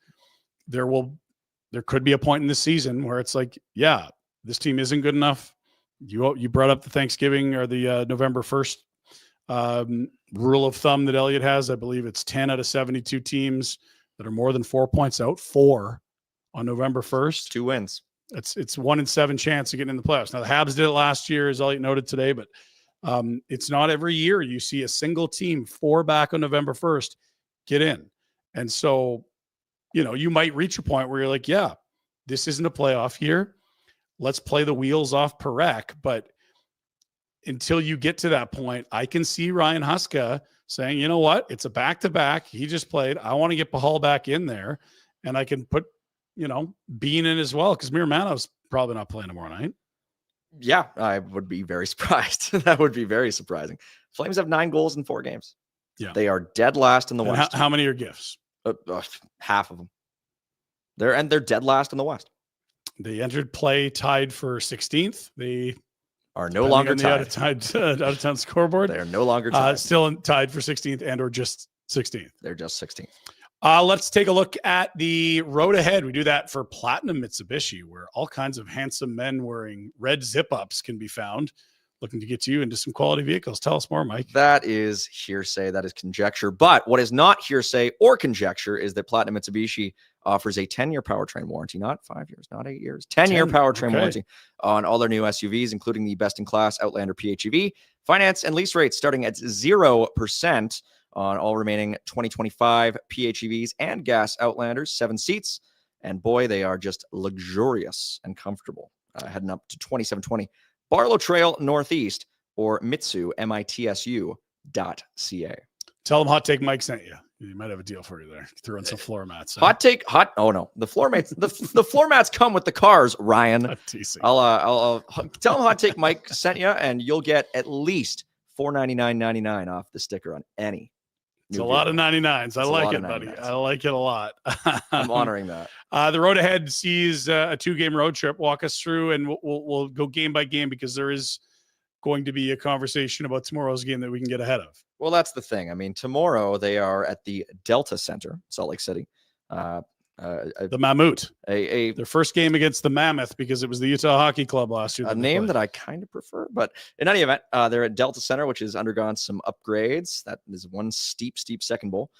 there could be a point in this season where it's like, yeah, this team isn't good enough. You brought up the Thanksgiving or the November 1st rule of thumb that Elliott has. I believe it's 10 out of 72 teams that are more than 4 points out, 4 on November 1st. 2 wins. It's 1 in 7 chance of getting in the playoffs. Now the Habs did it last year, as Elliott noted today, but it's not every year you see a single team 4 back on November 1st get in. And so, you might reach a point where you're like, yeah, this isn't a playoff year. Let's play the wheels off Parekh. But until you get to that point, I can see Ryan Huska saying, you know what? It's a back-to-back. He just played. I want to get Pahal back in there, and I can put, Bean in as well, because Miromanov's probably not playing tomorrow night. Yeah, I would be very surprised. That would be very surprising. Flames have 9 goals in 4 games. Yeah. They are dead last in the West. How many are gifts? Half of them. They're dead last in the West. They entered play tied for 16th. They are no longer tied. Out of town scoreboard. They are no longer tied. Still tied for 16th and or just 16th. They're just 16th. Let's take a look at the road ahead. We do that for Platinum Mitsubishi, where all kinds of handsome men wearing red zip-ups can be found. Looking to get you into some quality vehicles. Tell us more, Mike. That is hearsay. That is conjecture. But what is not hearsay or conjecture is that Platinum Mitsubishi offers a 10-year powertrain warranty, not 5 years, not 8 years, 10-year powertrain warranty on all their new SUVs, including the best-in-class Outlander PHEV. Finance and lease rates starting at 0% on all remaining 2025 PHEVs and gas Outlanders, 7 seats. And boy, they are just luxurious and comfortable. Heading up to 2720 Barlow Trail Northeast or Mitsu, mitsu.ca. Tell them Hot Take Mike sent you. You might have a deal for you there. Throw in some floor mats. Oh no, the floor mats. The floor mats come with the cars, Ryan. I'll tell them Hot Take Mike sent you, and you'll get at least $499.99 off the sticker on any. It's a lot of 99s. I like it, buddy. I like it a lot. I'm honoring that. The road ahead sees a 2-game road trip. Walk us through, and we'll go game by game because there is going to be a conversation about tomorrow's game that we can get ahead of. Well, that's the thing. I mean, tomorrow they are at the Delta Center, Salt Lake City. The Mammoth. Their first game against the Mammoth because it was the Utah Hockey Club last year. A name that I kind of prefer. But in any event, they're at Delta Center, which has undergone some upgrades. That is one steep second bowl.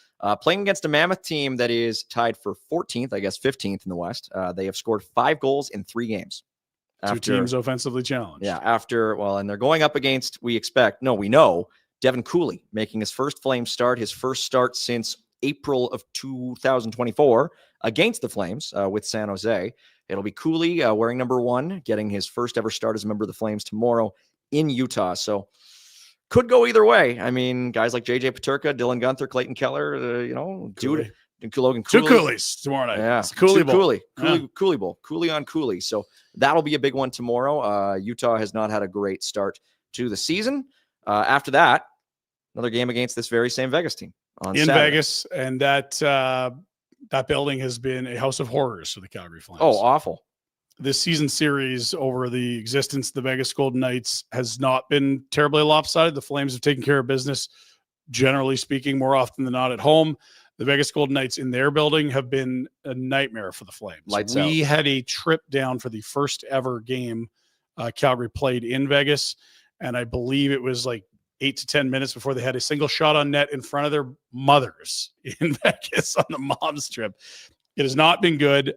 Playing against a Mammoth team that is tied for 14th, I guess 15th in the West. They have scored 5 goals in 3 games. Two teams offensively challenged. Yeah, and they're going up against, we know, Devin Cooley making his first Flames start, his first start since April of 2024 against the Flames with San Jose. It'll be Cooley wearing number 1, getting his first ever start as a member of the Flames tomorrow in Utah. So could go either way. I mean, guys like JJ Peterka, Dylan Gunther, Clayton Keller, Logan Cooley. 2 Coolies tomorrow night. Yeah, Cooley Bowl. Cooley on Cooley. So that'll be a big one tomorrow. Utah has not had a great start to the season. After that, another game against this very same Vegas team on Saturday. Vegas, and that building has been a house of horrors for the Calgary Flames. Oh, awful. This season series over the existence of the Vegas Golden Knights has not been terribly lopsided. The Flames have taken care of business, generally speaking, more often than not at home. The Vegas Golden Knights in their building have been a nightmare for the Flames. We had a trip down for the first ever game Calgary played in Vegas, and I believe it was like 8 to 10 minutes before they had a single shot on net in front of their mothers in Vegas on the mom's trip. It has not been good.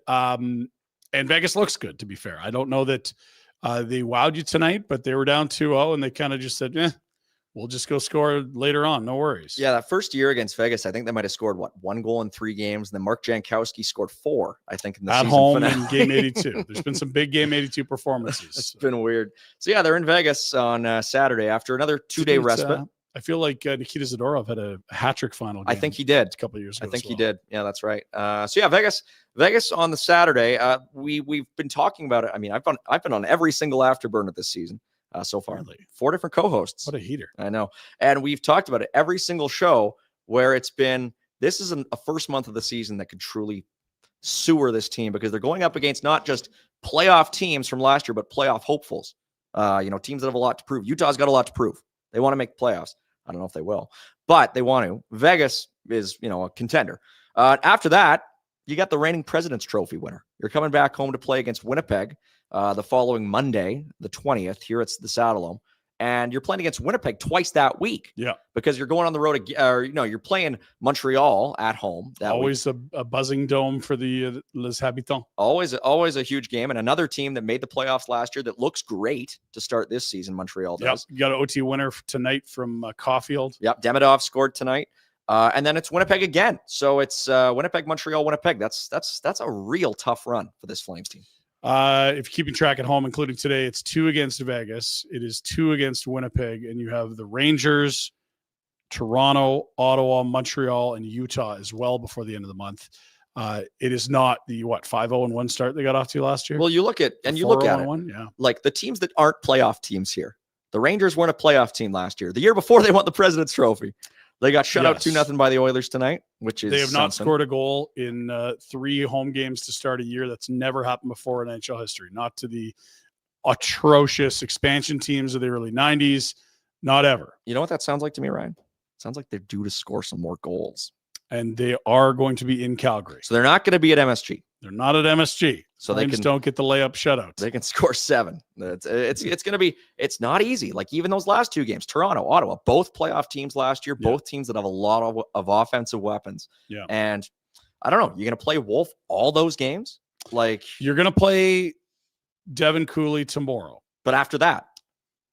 And Vegas looks good, to be fair. I don't know that they wowed you tonight, but they were down 2-0 and they kind of just said, we'll just go score later on. No worries. Yeah, that first year against Vegas, I think they might have scored, 1 goal in 3 games. And then Mark Jankowski scored 4, I think, in the season home finale. in Game 82. There's been some big Game 82 performances. It's been weird. So, yeah, they're in Vegas on Saturday after another 2-day respite. I feel like Nikita Zadorov had a hat-trick final game. I think he did. A couple of years ago. I think he did. Yeah, that's right. So, yeah, Vegas on the Saturday. We've been talking about it. I mean, I've been on every single Afterburner this season. so far. Really? 4 different co-hosts. What a heater. I know. And we've talked about it every single show where it's been, this is a first month of the season that could truly sewer this team because they're going up against not just playoff teams from last year, but playoff hopefuls. Teams that have a lot to prove. Utah's got a lot to prove. They want to make playoffs. I don't know if they will, but they want to. Vegas is, a contender. After that, you got the reigning President's Trophy winner. You're coming back home to play against Winnipeg the following Monday, the 20th. Here it's the Saddledome. And you're playing against Winnipeg twice that week. Yeah. Because you're going on the road, you're playing Montreal at home. Always a buzzing dome for the Les Habitants. Always a huge game. And another team that made the playoffs last year that looks great to start this season, Montreal does. Yep. You got an OT winner tonight from Caulfield. Yep. Demidov scored tonight. And then it's Winnipeg again. So it's Winnipeg, Montreal, Winnipeg. That's a real tough run for this Flames team. If you're keeping track at home, including today, it's 2 against Vegas. It is 2 against Winnipeg. And you have the Rangers, Toronto, Ottawa, Montreal, and Utah as well before the end of the month. It is not the 5-0-1 start they got off to last year. Well, you look at it, yeah. like the teams that aren't playoff teams here. The Rangers weren't a playoff team last year. The year before, they won the President's Trophy. They got shut out 2-0 by the Oilers tonight, which is they have not something. scored a goal in 3 home games to start a year. That's never happened before in NHL history. Not to the atrocious expansion teams of the early 90s. Not ever. You know what that sounds like to me, Ryan? It sounds like they're due to score some more goals. And they are going to be in Calgary. So they're not going to be at MSG. They're not at MSG. So Flames don't get the layup shutouts. They can score 7. It's going to be, it's not easy. Like even those last 2 games, Toronto, Ottawa, both playoff teams last year, both teams that have a lot of offensive weapons. Yeah. And I don't know, you're going to play Wolf all those games? Like you're going to play Devin Cooley tomorrow. But after that?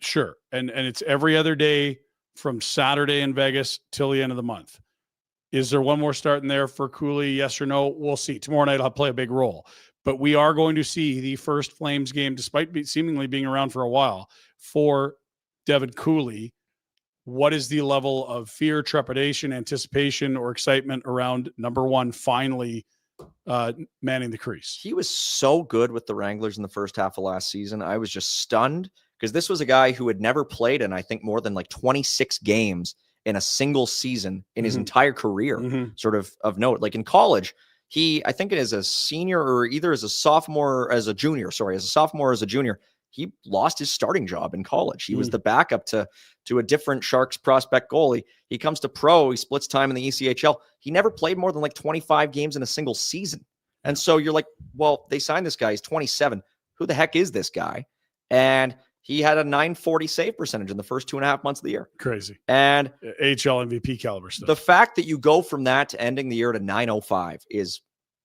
Sure. And it's every other day from Saturday in Vegas till the end of the month. Is there one more start in there for Cooley? Yes or no? We'll see. Tomorrow night I'll play a big role. But we are going to see the first Flames game, despite seemingly being around for a while, for Devin Cooley. What is the level of fear, trepidation, anticipation, or excitement around, number one, finally manning the crease? He was so good with the Wranglers in the first half of last season. I was just stunned because this was a guy who had never played in, I think, more than like 26 games in a single season in his entire career, sort of note. Like in college, I think it is a senior or either as a sophomore or as a junior, he lost his starting job in college. He was the backup to a different Sharks prospect goalie. He comes to pro, he splits time in the ECHL. He never played more than like 25 games in a single season. And so you're like, well, they signed this guy. He's 27. Who the heck is this guy? And he had a .940 save percentage in the first 2.5 months of the year. Crazy. And AHL MVP caliber stuff. The fact that you go from that to ending the year at a .905 is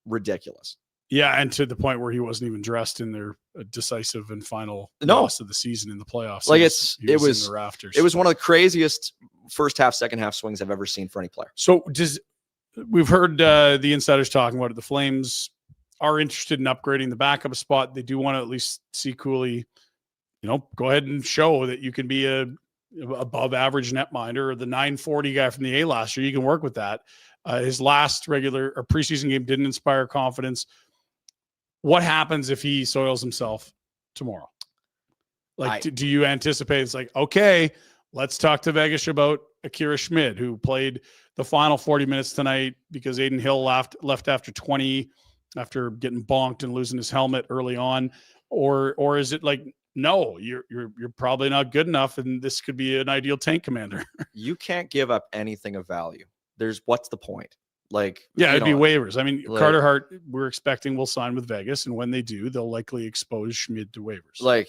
ridiculous. Yeah, and to the point where he wasn't even dressed in their decisive and final loss of the season in the playoffs. Like it was in the rafters. It was one of the craziest first half, second half swings I've ever seen for any player. So we've heard the insiders talking about it. The Flames are interested in upgrading the backup spot. They do want to at least see Cooley, go ahead and show that you can be a above average netminder, or the .940 guy from the A last year. You can work with that. His last regular or preseason game didn't inspire confidence. What happens if he soils himself tomorrow? Do you anticipate it's like, okay, let's talk to Vegas about Akira Schmid, who played the final 40 minutes tonight because Aiden Hill left after 20 after getting bonked and losing his helmet early on? Or is it like, no, you're probably not good enough, and this could be an ideal tank commander? You can't give up anything of value. What's the point? It'd be waivers. I mean, Carter Hart, we're expecting will sign with Vegas, and when they do, they'll likely expose Schmid to waivers.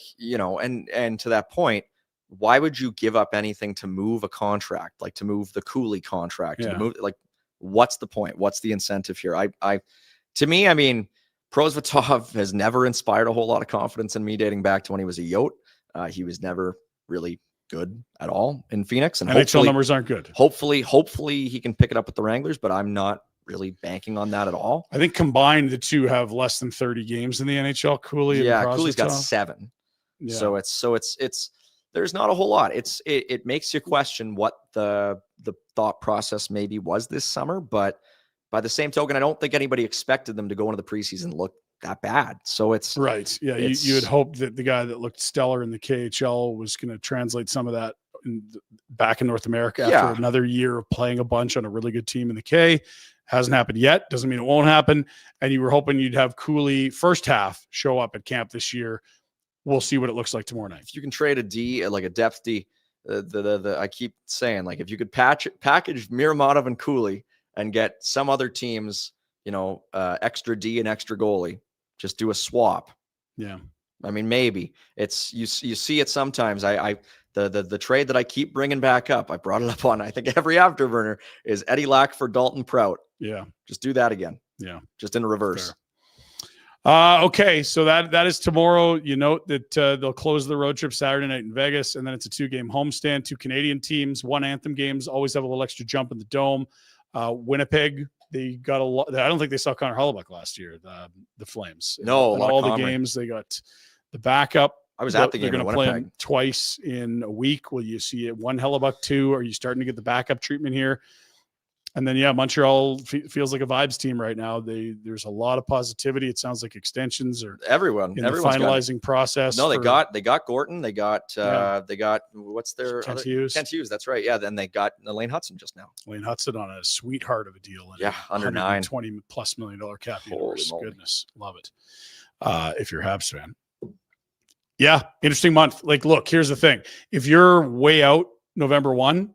And to that point, why would you give up anything to move a contract, like to move the Cooley contract? Yeah. To move, what's the point? What's the incentive here? To me, Prosvetov has never inspired a whole lot of confidence in me dating back to when he was a Yote. He was never really good at all in Phoenix. And NHL numbers aren't good. Hopefully he can pick it up with the Wranglers, but I'm not really banking on that at all. I think combined, the two have less than 30 games in the NHL. Cooley, Cooley's got 7. Yeah. So it's there's not a whole lot. It makes you question what the thought process maybe was this summer, but by the same token, I don't think anybody expected them to go into the preseason and look that bad. So it's right. Yeah. You had hoped that the guy that looked stellar in the KHL was going to translate some of that back in North America after another year of playing a bunch on a really good team in the K. Hasn't happened yet. Doesn't mean it won't happen. And you were hoping you'd have Cooley first half show up at camp this year. We'll see what it looks like tomorrow night. If you can trade a D, like a depth D, I keep saying, like, if you could package Miromadov and Cooley and get some other teams, extra D and extra goalie, just do a swap. Yeah. I mean, maybe it's, you see it sometimes. The trade that I keep bringing back up, I brought it up on, I think, every Afterburner, is Eddie Lack for Dalton Prout. Yeah. Just do that again. Yeah. Just in reverse. Fair. Okay, so that is tomorrow. You note that they'll close the road trip Saturday night in Vegas, and then it's a 2-game homestand. 2 Canadian teams, 1 Anthem games. Always have a little extra jump in the dome. Winnipeg, they got a lot. I don't think they saw Connor Hellebuck last year. The Flames. No, in all the games they got the backup. I was at the game. They're going to play him twice in a week. Will you see it 1 Hellebuck 2? Are you starting to get the backup treatment here? And then, Montreal feels like a vibes team right now. There's a lot of positivity. It sounds like extensions are everyone's the finalizing process. No, they got Gorton. They got what's their Kent Hughes. Kent Hughes. That's right. Yeah. Then they got Lane Hudson just now. Lane Hudson on a sweetheart of a deal. Under $120+ million cap universe. Goodness, love it. If you're a Habs fan. Yeah, interesting month. Like, look, here's the thing. If you're way out November 1,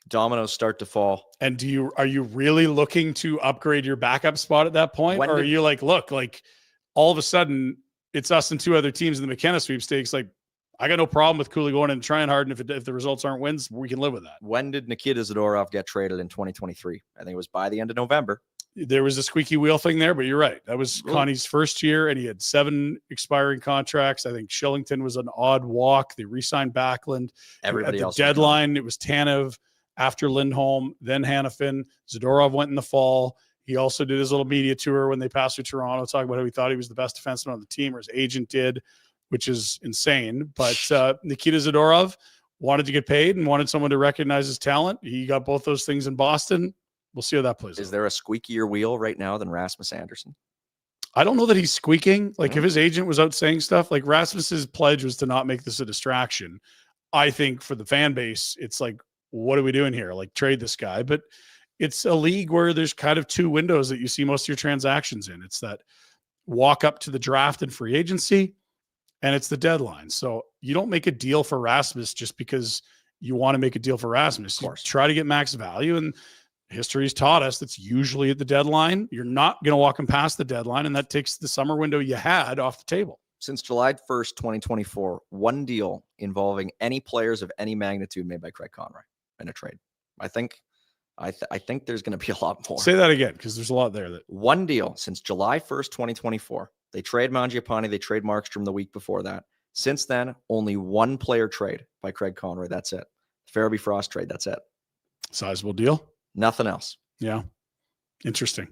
dominoes start to fall. And are you really looking to upgrade your backup spot at that point? Or are you like, look, like all of a sudden it's us and 2 other teams in the McKenna sweepstakes. Like, I got no problem with Cooley going and trying hard. And if the results aren't wins, we can live with that. When did Nikita Zadorov get traded in 2023? I think it was by the end of November. There was a squeaky wheel thing there, but you're right. That was Connie's first year, and he had 7 expiring contracts. I think Shillington was an odd walk. They re-signed Backlund. Everybody else. At the deadline, it was Tanev, after Lindholm, then Hanifin. Zadorov went in the fall. He also did his little media tour when they passed through Toronto, talking about how he thought he was the best defenseman on the team, or his agent did, which is insane. But Nikita Zadorov wanted to get paid and wanted someone to recognize his talent. He got both those things in Boston. We'll see how that plays out. Is there a squeakier wheel right now than Rasmus Andersson? I don't know that he's squeaking. Like, if his agent was out saying stuff, like Rasmus's pledge was to not make this a distraction. I think for the fan base, it's like, what are we doing here? Like, trade this guy. But it's a league where there's kind of 2 windows that you see most of your transactions in. It's that walk up to the draft and free agency, and it's the deadline. So you don't make a deal for Rasmus just because you want to make a deal for Rasmus. You try to get max value, and history's taught us that's usually at the deadline. You're not going to walk him past the deadline, and that takes the summer window you had off the table. Since July 1st, 2024, 1 deal involving any players of any magnitude made by Craig Conroy in a trade. I think there's going to be a lot more. Say that again, because there's a lot there. 1 deal since July 1st, 2024. They trade Mangiapane. They trade Markstrom the week before that. Since then, only 1 player trade by Craig Conroy. That's it. Farabee Frost trade. That's it. Sizable deal. Nothing else. Yeah. Interesting.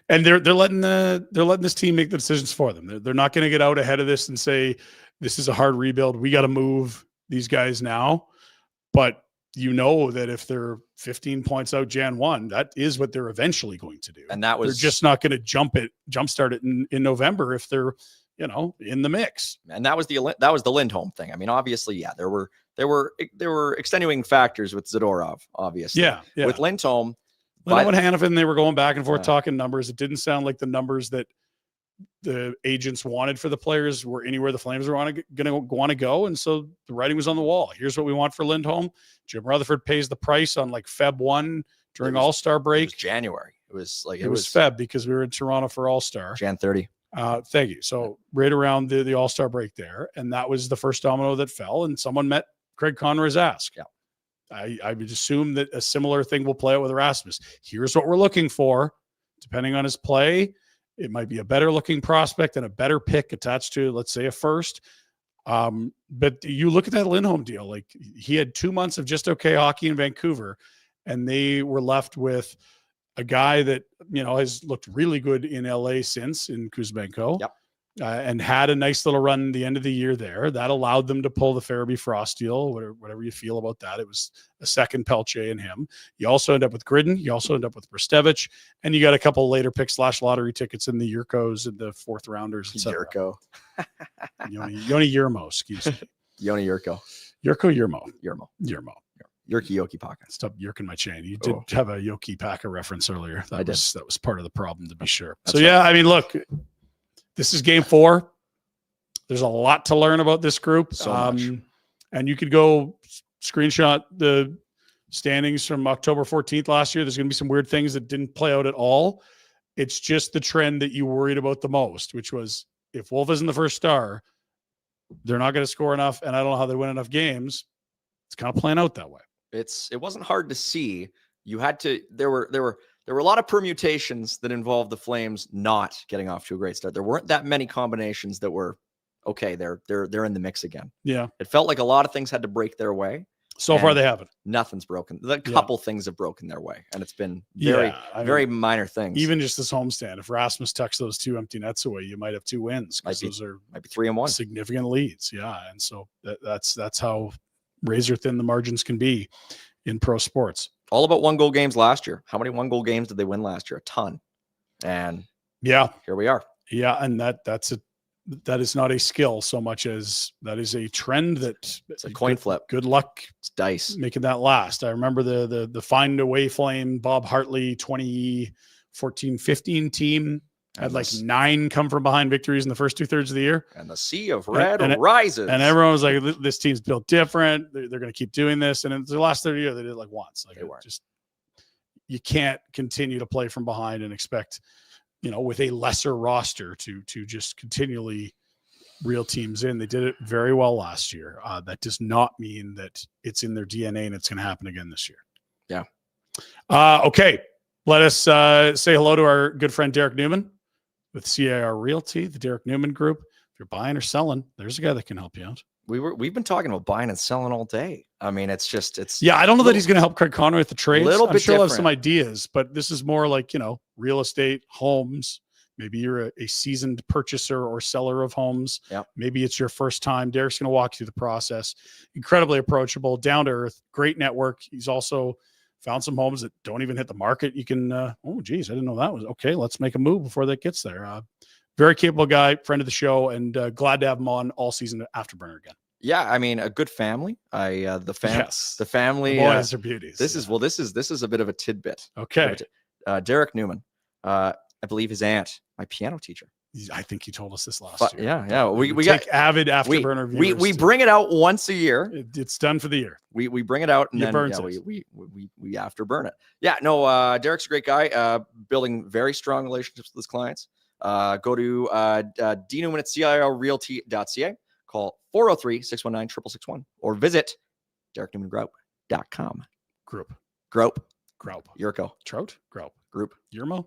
And they're letting this team make the decisions for them. They're not going to get out ahead of this and say, this is a hard rebuild. We got to move these guys now. But you know that if they're 15 points out Jan 1, that is what they're eventually going to do. And they're just not going to jumpstart it in November if they're, in the mix. And that was the Lindholm thing. I mean, obviously, yeah, there were extenuating factors with Zadorov, obviously. Yeah. With Lindholm and Hanifin, they were going back and forth talking numbers. It didn't sound like the numbers that the agents wanted for the players were anywhere the Flames were going to want to go. And so the writing was on the wall. Here's what we want for Lindholm. Jim Rutherford pays the price on like Feb 1 during All-Star break. It was January. It was Feb because we were in Toronto for All-Star. Jan 30. Thank you. So right around the All-Star break there. And that was the first domino that fell, and someone met Craig Conroy's ask. Yeah. I would assume that a similar thing will play out with Erasmus. Here's what we're looking for. Depending on his play, it might be a better looking prospect and a better pick attached to, let's say, a first. But you look at that Lindholm deal, like he had 2 months of just okay hockey in Vancouver, and they were left with a guy that, has looked really good in LA since, in Kuzmenko. Yep. and had a nice little run at the end of the year there. That allowed them to pull the Farabee Frost deal, whatever you feel about that. It was a second Pelche in him. You also end up with Gridden. You also end up with Brestevich. And you got a couple later pick / lottery tickets in the Yurkos and the fourth rounders. Yurko. Yoni Yurmo, excuse me. Yoni Yurko. Yurko Yurmo. Yurmo. Yerky Yoki Paka. Stop yerking my chain. You did have a Yoki Paka reference earlier. That was part of the problem, to be sure. That's right. I mean, look, this is game 4. There's a lot to learn about this group. So much. And you could go screenshot the standings from October 14th last year. There's going to be some weird things that didn't play out at all. It's just the trend that you worried about the most, which was if Wolf isn't the first star, they're not going to score enough, and I don't know how they win enough games. It's kind of playing out that way. It wasn't hard to see. You had to. There were a lot of permutations that involved the Flames not getting off to a great start. There weren't that many combinations that were okay. They're in the mix again. Yeah, it felt like a lot of things had to break their way. So far, they haven't. Nothing's broken. A couple things have broken their way, and it's been very minor things. Even just this homestand, if Rasmus tucks those 2 empty nets away, you might have 2 wins. Might be 3-1, significant leads. Yeah, and so that's how razor thin the margins can be in pro sports. All about 1-goal games last year. How many 1-goal games did they win last year? A ton. And here we are. Yeah, and that is not a skill so much as that is a trend. It's a coin flip. Good luck. It's dice making that last. I remember the Find a Way Flame Bob Hartley 2014-15 team had like 9 come from behind victories in the first 2/3 of the year. And the sea of red rises. And everyone was like, this team's built different. They're going to keep doing this. And in the last 30 years, they did it like once. Like you can't continue to play from behind and expect, with a lesser roster to just continually reel teams in. They did it very well last year. That does not mean that it's in their DNA and it's going to happen again this year. Yeah. Okay. Let us say hello to our good friend Derek Newman with CAR Realty, the Derek Newman Group. If you're buying or selling, there's a guy that can help you out. We've been talking about buying and selling all day. I mean, it's I don't know that he's going to help Craig Conway with the trades. I'm sure he'll have some ideas, but this is more like, real estate, homes. Maybe you're a seasoned purchaser or seller of homes. Yep. Maybe it's your first time. Derek's going to walk you through the process. Incredibly approachable, down to earth, great network. He's also found some homes that don't even hit the market. You can, I didn't know that was okay. Let's make a move before that gets there. Very capable guy, friend of the show, and glad to have him on all season Afterburner again. Yeah, I mean, a good family. The family. The boys are beauties. This is a bit of a tidbit. Okay. Derek Newman, I believe his aunt, my piano teacher. I think he told us this last year. Yeah. We got avid Afterburner viewers. We bring it out once a year. It's done for the year. We bring it out and then we afterburn it. Yeah. No. Derek's a great guy. Building very strong relationships with his clients. Go to dnewman at cirrealty.ca. Call 403-619-6661 or visit dereknewmangroup.com. Group. Yurko. Trout. Group. Yurmo.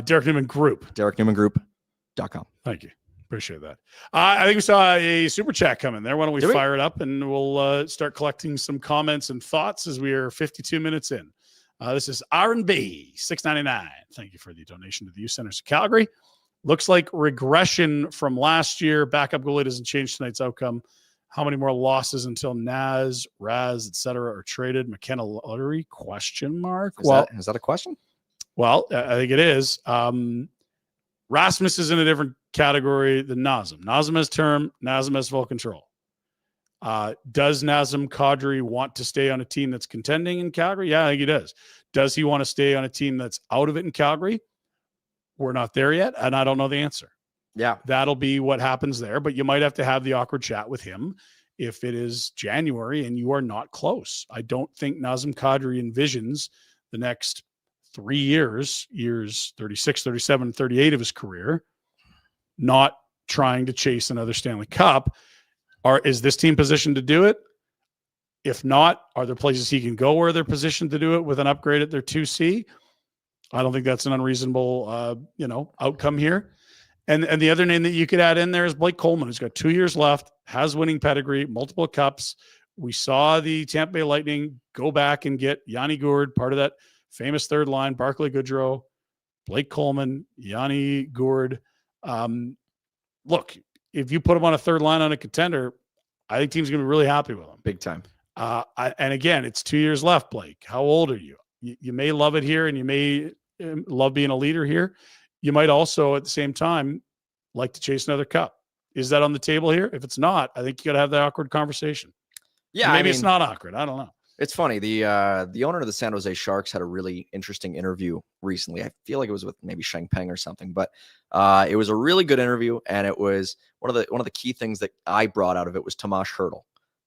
Derek Newman Group. dereknewmangroup.com. Thank you. Appreciate that. I think we saw a super chat coming there. Why don't we fire it up and we'll start collecting some comments and thoughts as we are 52 minutes in. This is R&B, $6.99. Thank you for the donation to the Youth Centers of Calgary. Looks like regression from last year. Backup goalie doesn't change tonight's outcome. How many more losses until Naz, Raz, etc. are traded? McKenna Lottery? Question mark. Is that a question? Well, I think it is. Rasmus is in a different category than Nazem. Nazem has term. Nazem has full control. Does Nazem Kadri want to stay on a team that's contending in Calgary? Yeah, I think he does. Does he want to stay on a team that's out of it in Calgary? We're not there yet, and I don't know the answer. Yeah. That'll be what happens there, but you might have to have the awkward chat with him if it is January and you are not close. I don't think Nazem Kadri envisions the next 3 years 36, 37, 38 of his career, not trying to chase another Stanley Cup. Is this team positioned to do it? If not, are there places he can go where they're positioned to do it with an upgrade at their 2C? I don't think that's an unreasonable, outcome here. And the other name that you could add in there is Blake Coleman, who's got 2 years left, has winning pedigree, multiple cups. We saw the Tampa Bay Lightning go back and get Yanni Gourde, part of that famous third line, Barclay Goodrow, Blake Coleman, Yanni Gourde. look, if you put him on a third line on a contender, I think teams are going to be really happy with him. Big time. And again, it's 2 years left, Blake. How old are you? You may love it here and you may love being a leader here. You might also, at the same time, like to chase another cup. Is that on the table here? If it's not, I think you got to have that awkward conversation. Yeah, maybe it's not awkward. I don't know. It's funny. The owner of the San Jose Sharks had a really interesting interview recently. I feel like it was with maybe Sheng Peng or something, but it was a really good interview, and it was one of the key things that I brought out of it was Tomas Hertl.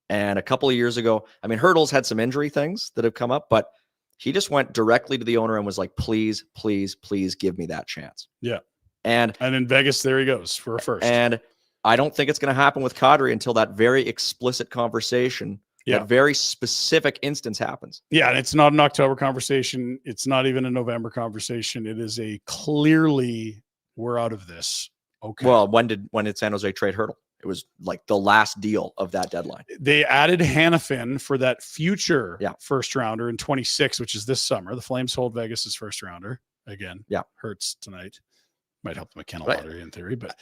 And a couple of years ago, I mean, Hertl's had some injury things that have come up, but he just went directly to the owner and was like, "Please, please, please give me that chance." Yeah. And in Vegas, there he goes for a first. And I don't think it's going to happen with Kadri until that very explicit conversation. Yeah. That very specific instance happens. Yeah, and it's not an October conversation. It's not even a November conversation. It is a clearly we're out of this. Okay. Well, when did San Jose trade Hertl? It was like the last deal of that deadline. They added Hannafin for that future first rounder in 26, which is this summer. The Flames hold Vegas's first rounder again. Yeah, Hurts tonight. Might help the McKenna lottery in theory, but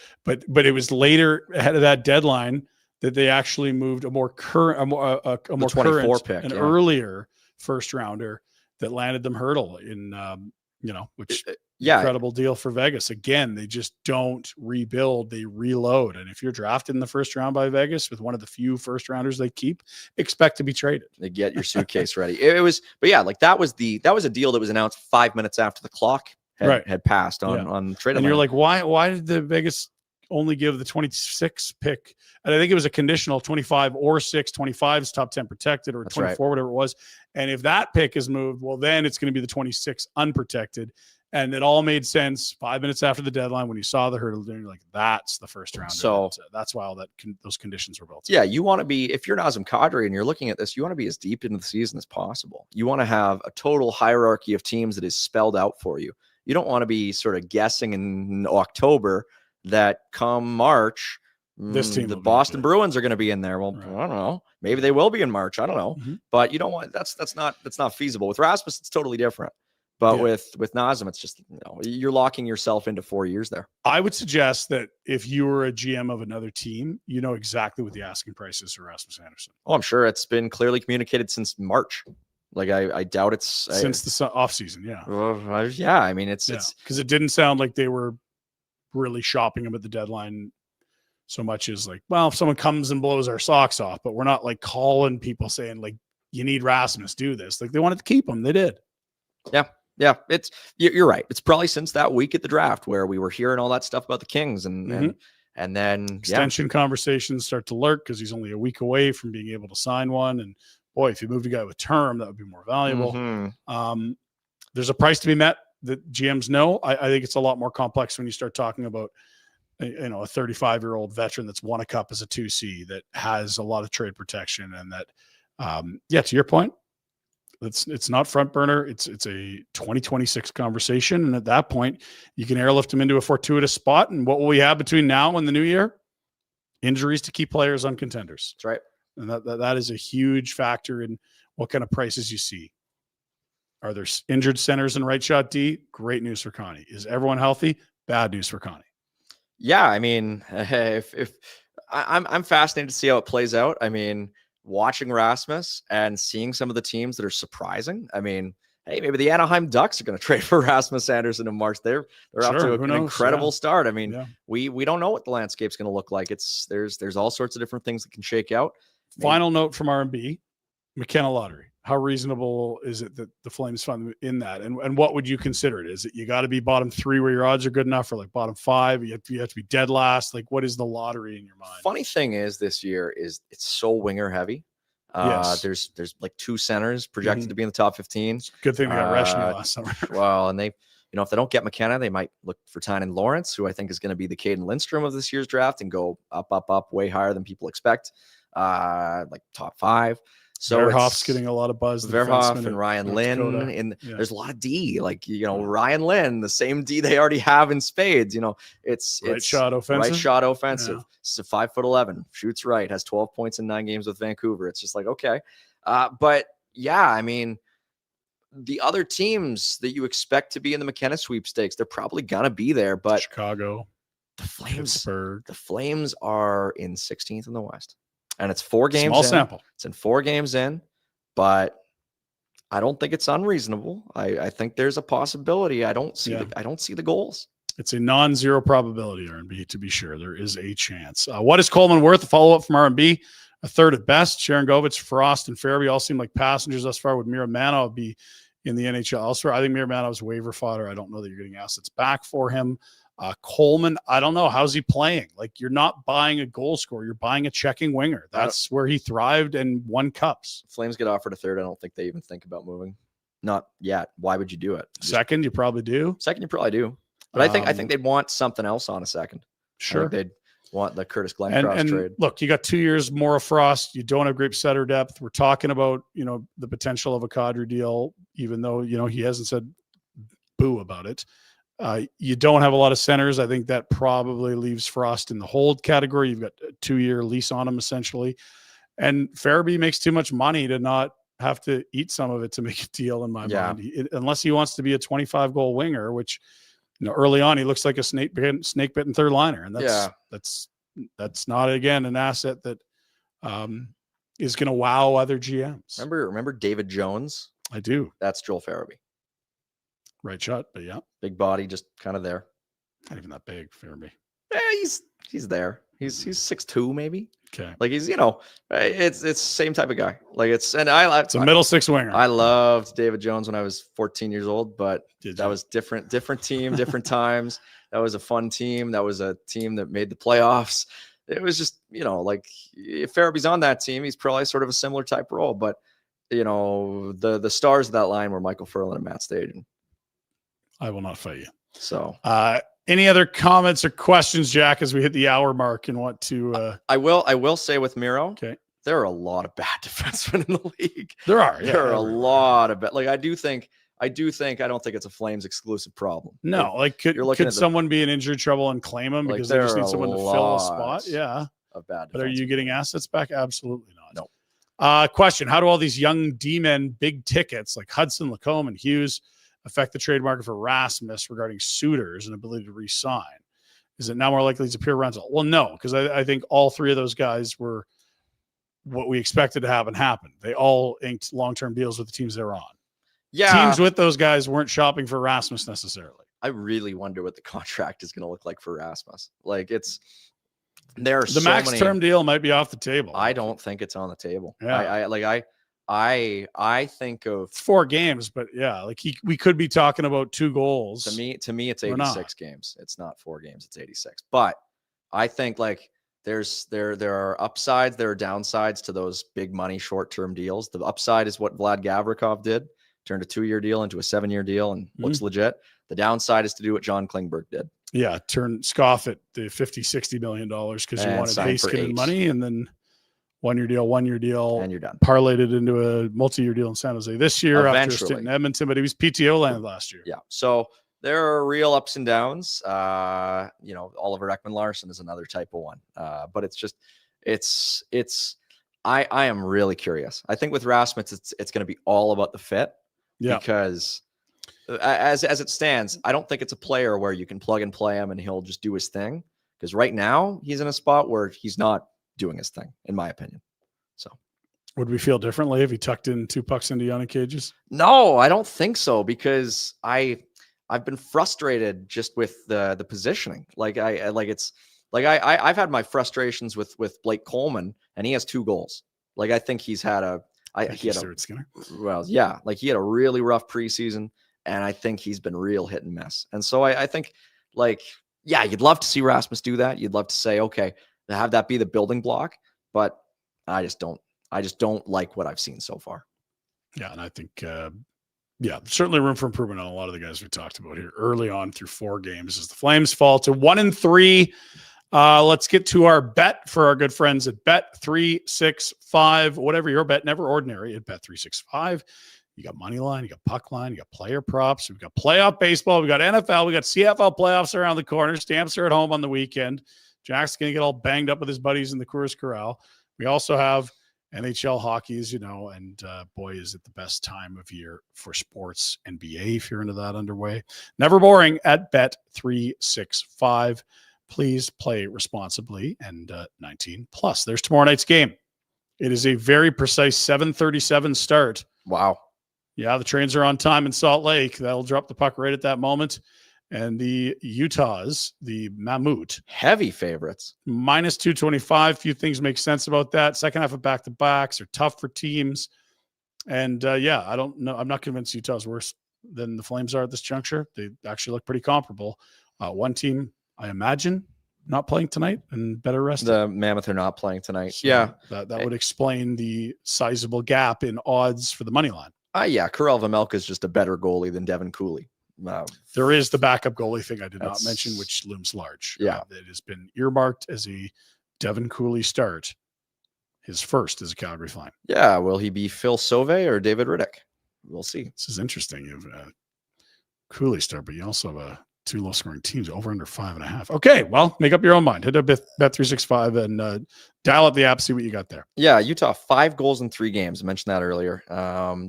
it was later ahead of that deadline that they actually moved a more current, a more current, pick, an earlier first rounder that landed them Hertl in, which incredible deal for Vegas. Again, they just don't rebuild; they reload. And if you're drafted in the first round by Vegas with one of the few first rounders they keep, expect to be traded. They get your suitcase ready. It was, but yeah, like that was a deal that was announced 5 minutes after the clock had passed on trade. And you're like, why did the Vegas only give the 26 pick? And I think it was a conditional 25 or 6, 25 is top 10 protected, or 24, whatever it was. And if that pick is moved, well, then it's going to be the 26 unprotected. And it all made sense 5 minutes after the deadline when you saw the Hertl, you're like, that's the first round. So that's why all those conditions were built. Yeah, you want to be, if you're Nazem Kadri and you're looking at this, you want to be as deep into the season as possible. You want to have a total hierarchy of teams that is spelled out for you. You don't want to be sort of guessing in October that come March, this team, the Boston Bruins are going to be in there. Well, I don't know. Maybe they will be in March. I don't know. But you don't want, that's not feasible. With Rasmus, it's totally different. But with Nazem, it's just, you're locking yourself into 4 years there. I would suggest that if you were a GM of another team, you know exactly what the asking price is for Rasmus Andersson. Oh, I'm sure it's been clearly communicated since March. Like I doubt it's since the off season. Yeah. Yeah. I mean, it's because it didn't sound like they were really shopping him at the deadline so much as like, well, if someone comes and blows our socks off, but we're not like calling people saying like, you need Rasmus, do this. Like they wanted to keep him. They did. Yeah. Yeah. You're right. It's probably since that week at the draft where we were hearing all that stuff about the Kings and then extension conversations start to lurk because he's only a week away from being able to sign one. And boy, if you moved a guy with term, that would be more valuable. There's a price to be met that GMs know. I think it's a lot more complex when you start talking about, a 35-year-old veteran that's won a cup as a 2C that has a lot of trade protection and that, to your point, it's not front burner. It's a 2026 conversation. And at that point, you can airlift him into a fortuitous spot. And what will we have between now and the new year? Injuries to key players on contenders. That's right. And that is a huge factor in what kind of prices you see. Are there injured centers in right shot D? Great news for Connie. Is everyone healthy? Bad news for Connie. Yeah, I mean, if I'm fascinated to see how it plays out. I mean, watching Rasmus and seeing some of the teams that are surprising. I mean, hey, maybe the Anaheim Ducks are going to trade for Rasmus Andersson in March. They're up to an incredible start. I mean, we don't know what the landscape's going to look like. There's all sorts of different things that can shake out. Final note from R&B, McKenna lottery. How reasonable is it that the Flames find them in that? And what would you consider it? Is it you got to be bottom 3 where your odds are good enough, or like bottom 5? You have to be dead last. Like, what is the lottery in your mind? Funny thing is, this year it's so winger heavy. Yes. There's like 2 centers projected to be in the top 15. Good thing they got Reshny last summer. Well, and they, if they don't get McKenna, they might look for Tynan Lawrence, who I think is going to be the Caden Lindstrom of this year's draft and go up, way higher than people expect. Like top 5. So Verhoff's getting a lot of buzz. Verhoff and Ryan Lynn. There's a lot of D. Like, Ryan Lynn, the same D they already have in spades. It's right shot offensive. Right shot offensive. It's a 5'11", shoots right, has 12 points in 9 games with Vancouver. It's just like, okay. But yeah, I mean, the other teams that you expect to be in the McKenna sweepstakes, they're probably gonna be there. But Chicago. The Flames. Pittsburgh. The Flames are in 16th in the West, and it's 4 games. Small sample. It's in 4 games in, but I don't think it's unreasonable. I think there's a possibility. I don't see the goals. It's a non-zero probability, R&B, to be sure. There is a chance. What is Coleman worth? A follow-up from R&B. A third at best. Sharon Govich, Frost, and Farabee all seem like passengers thus far. Would Miro Manov be in the NHL elsewhere? I think Miro Manov's waiver fodder. I don't know that you're getting assets back for him. Coleman, I don't know. How's he playing? Like, you're not buying a goal scorer. You're buying a checking winger. That's where he thrived and won cups. Flames get offered a third. I don't think they even think about moving. Not yet. Why would you do it? Second, you probably do. Second, you probably do. But I think they'd want something else on a second. Sure. They'd want the Curtis Glencross trade. Look, you got 2 years more of Frost. You don't have great setter depth. We're talking about, the potential of a Kadri deal, even though, he hasn't said boo about it. You don't have a lot of centers. I think that probably leaves Frost in the hold category. You've got a 2-year lease on him, essentially. And Farabee makes too much money to not have to eat some of it to make a deal, in my mind. Unless he wants to be a 25-goal winger, which – early on, he looks like a snake bitten third liner, and that's not, again, an asset that is going to wow other GMs. Remember David Jones? I do. That's Joel Farabee. Right shot, but yeah, big body, just kind of there. Not even that big, Farabee. Yeah, he's there. He's 6'2", maybe. Okay, like he's it's same type of guy. Like it's a middle six winger. I loved David Jones when I was 14 years old, but that was different team, different times. That was a fun team. That was a team that made the playoffs. It was just like if Farabee's on that team, he's probably sort of a similar type role. But the stars of that line were Michael Furlan and Matt Stajan. I will not fight you. So. Any other comments or questions, Jack, as we hit the hour mark and want to I will say with Miro, okay, there are a lot of bad defensemen in the league. There are. There are a lot of bad. Like I don't think it's a Flames exclusive problem. No, like could someone be in injury trouble and claim him because they just need someone to fill a spot? Yeah. Of bad. But are you getting assets back? Absolutely not. No. Question: how do all these young D-men big tickets like Hudson, Lacombe, and Hughes affect the trade market for Rasmus regarding suitors and ability to re-sign? Is it now more likely to pure rental? Well, no, because I think all 3 of those guys were what we expected to happen happened. They all inked long-term deals with the teams they're on. Yeah. Teams with those guys weren't shopping for Rasmus necessarily. I really wonder what the contract is going to look like for Rasmus. Like the max term deal might be off the table. I don't think it's on the table. Yeah. I think of 4 games, but yeah, like we could be talking about 2 goals. To me, it's 86 games. It's not 4 games. It's 86. But I think like there are upsides, there are downsides to those big money short-term deals. The upside is what Vlad Gavrikov did, turned a 2-year deal into a 7-year deal and looks legit. The downside is to do what John Klingberg did. Yeah, scoff at the $50-60 million because you wanted Haskin money, and then 1-year deal, and you're done. Parlayed it into a multi-year deal in San Jose this year after a stint in Edmonton, but he was PTO land last year. Yeah, so there are real ups and downs. Oliver Ekman-Larsson is another type of one, but I am really curious. I think with Rasmus, it's going to be all about the fit, because as it stands, I don't think it's a player where you can plug and play him and he'll just do his thing. Because right now he's in a spot where he's not doing his thing, in my opinion. So would we feel differently if he tucked in 2 pucks into Yannick Cages? No, I don't think so, because I've been frustrated just with the positioning. I've had my frustrations with Blake Coleman, and he has 2 goals. Like I think he's had he had a really rough preseason, and I think he's been real hit and miss. And so I think you'd love to see Rasmus do that. You'd love to say, okay, have that be the building block, but I just don't like what I've seen so far. Yeah. And I think, certainly room for improvement on a lot of the guys we talked about here early on through 4 games as the Flames fall to 1-3. Let's get to our bet for our good friends at Bet365. Whatever your bet, never ordinary at Bet365. You got money line, you got puck line, you got player props, we've got playoff baseball, we got NFL, we got CFL playoffs around the corner. Stamps are at home on the weekend. Jack's going to get all banged up with his buddies in the Coors Corral. We also have NHL hockey, as you know, and boy, is it the best time of year for sports. NBA, if you're into that, underway. Never boring at Bet365. Please play responsibly and 19 plus. There's tomorrow night's game. It is a very precise 7:37 start. Wow. Yeah, the trains are on time in Salt Lake. That'll drop the puck right at that moment. And the Utahs, the Mammoth, heavy favorites, minus 225. Few things make sense about that. Second half of back-to-backs are tough for teams. And I don't know. I'm not convinced Utah's worse than the Flames are at this juncture. They actually look pretty comparable. One team, I imagine, not playing tonight and better rested. The Mammoth are not playing tonight. So yeah. That would explain the sizable gap in odds for the money line. Karel Vejmelka is just a better goalie than Devin Cooley. There is the backup goalie thing I did not mention, which looms large. Yeah. It has been earmarked as a Devin Cooley start. His first as a Calgary Flame. Yeah. Will he be Phil Sauve or David Riddick? We'll see. This is interesting. You have a Cooley start, but you also have two low-scoring teams over under 5.5. Okay, well, make up your own mind. Hit up Bet365 and dial up the app, see what you got there. Yeah, Utah, 5 goals in 3 games. I mentioned that earlier.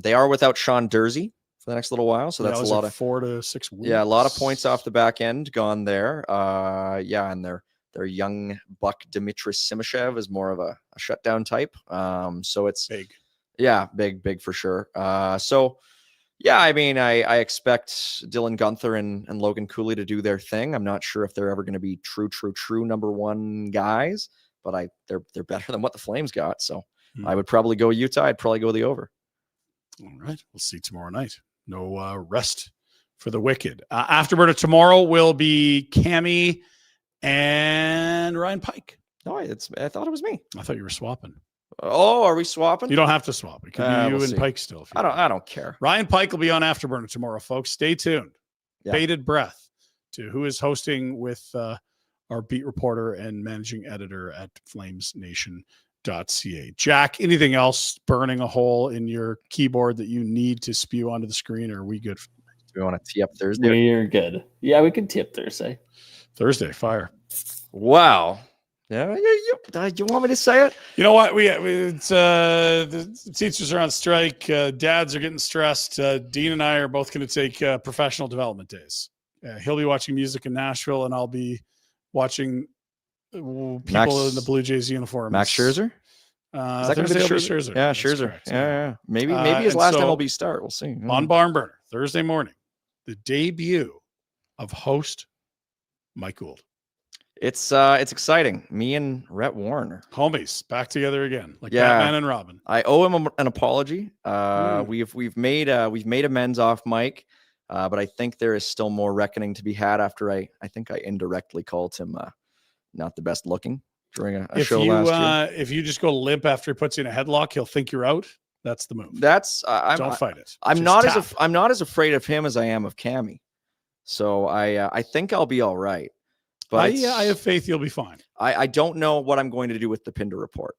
They are without Sean Durzi for the next little while, so that's a lot of 4 to 6 weeks. Yeah, a lot of points off the back end gone there. And their young buck Dmitry Simashev is more of a shutdown type. So it's big. Yeah, big for sure. I mean, I expect Dylan Guenther and Logan Cooley to do their thing. I'm not sure if they're ever going to be true number one guys, but they're better than what the Flames got. So I would probably go Utah. I'd probably go the over. All right. We'll see tomorrow night. No rest for the wicked. Afterburner tomorrow will be Cammie and Ryan Pike. No, I thought it was me. I thought you were swapping. Oh, are we swapping? You don't have to swap. It can be you and Pike still. I don't care. Ryan Pike will be on Afterburner tomorrow, folks. Stay tuned. Yeah. Bated breath to who is hosting with our beat reporter and managing editor at FlamesNation.ca. Jack, anything else burning a hole in your keyboard that you need to spew onto the screen, or are we good? Do we want to tee up Thursday? We're good. Yeah, we can tee up Thursday. Thursday, fire. Wow. Yeah, you want me to say it? You know what? The teachers are on strike. Dads are getting stressed. Dean and I are both going to take professional development days. He'll be watching music in Nashville, and I'll be watching people in the Blue Jays uniforms. Max Scherzer? Is that going to be Scherzer? Yeah, Scherzer. Correct, yeah. Maybe his last MLB start. We'll see. On Barn Burner, Thursday morning, the debut of host Mike Gould. It's exciting. Me and Rhett Warren, homies, back together again, like Batman and Robin. I owe him an apology. We've made amends off Mike, but I think there is still more reckoning to be had after I think I indirectly called him not the best looking during a show last year. If you just go limp after he puts you in a headlock, he'll think you're out. That's the move. Don't fight it. I'm not as afraid of him as I am of Cammie. So I think I'll be all right. But I have faith you'll be fine. I don't know what I'm going to do with the Pinder report.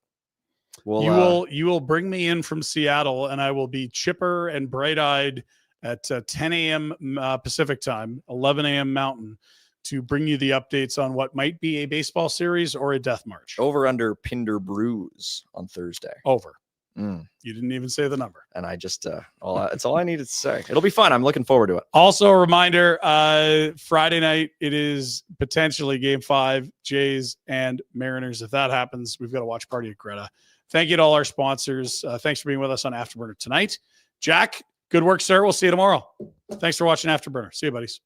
You will bring me in from Seattle, and I will be chipper and bright-eyed at 10 a.m. Pacific time, 11 a.m. Mountain, to bring you the updates on what might be a baseball series or a death march. Over under Pinder Brews on Thursday. Over. You didn't even say the number. And I just, that's all I needed to say. It'll be fun. I'm looking forward to it. Also a reminder, Friday night, it is potentially Game 5, Jays and Mariners. If that happens, we've got a watch party at Greta. Thank you to all our sponsors. Thanks for being with us on Afterburner tonight. Jack, good work, sir. We'll see you tomorrow. Thanks for watching Afterburner. See you, buddies.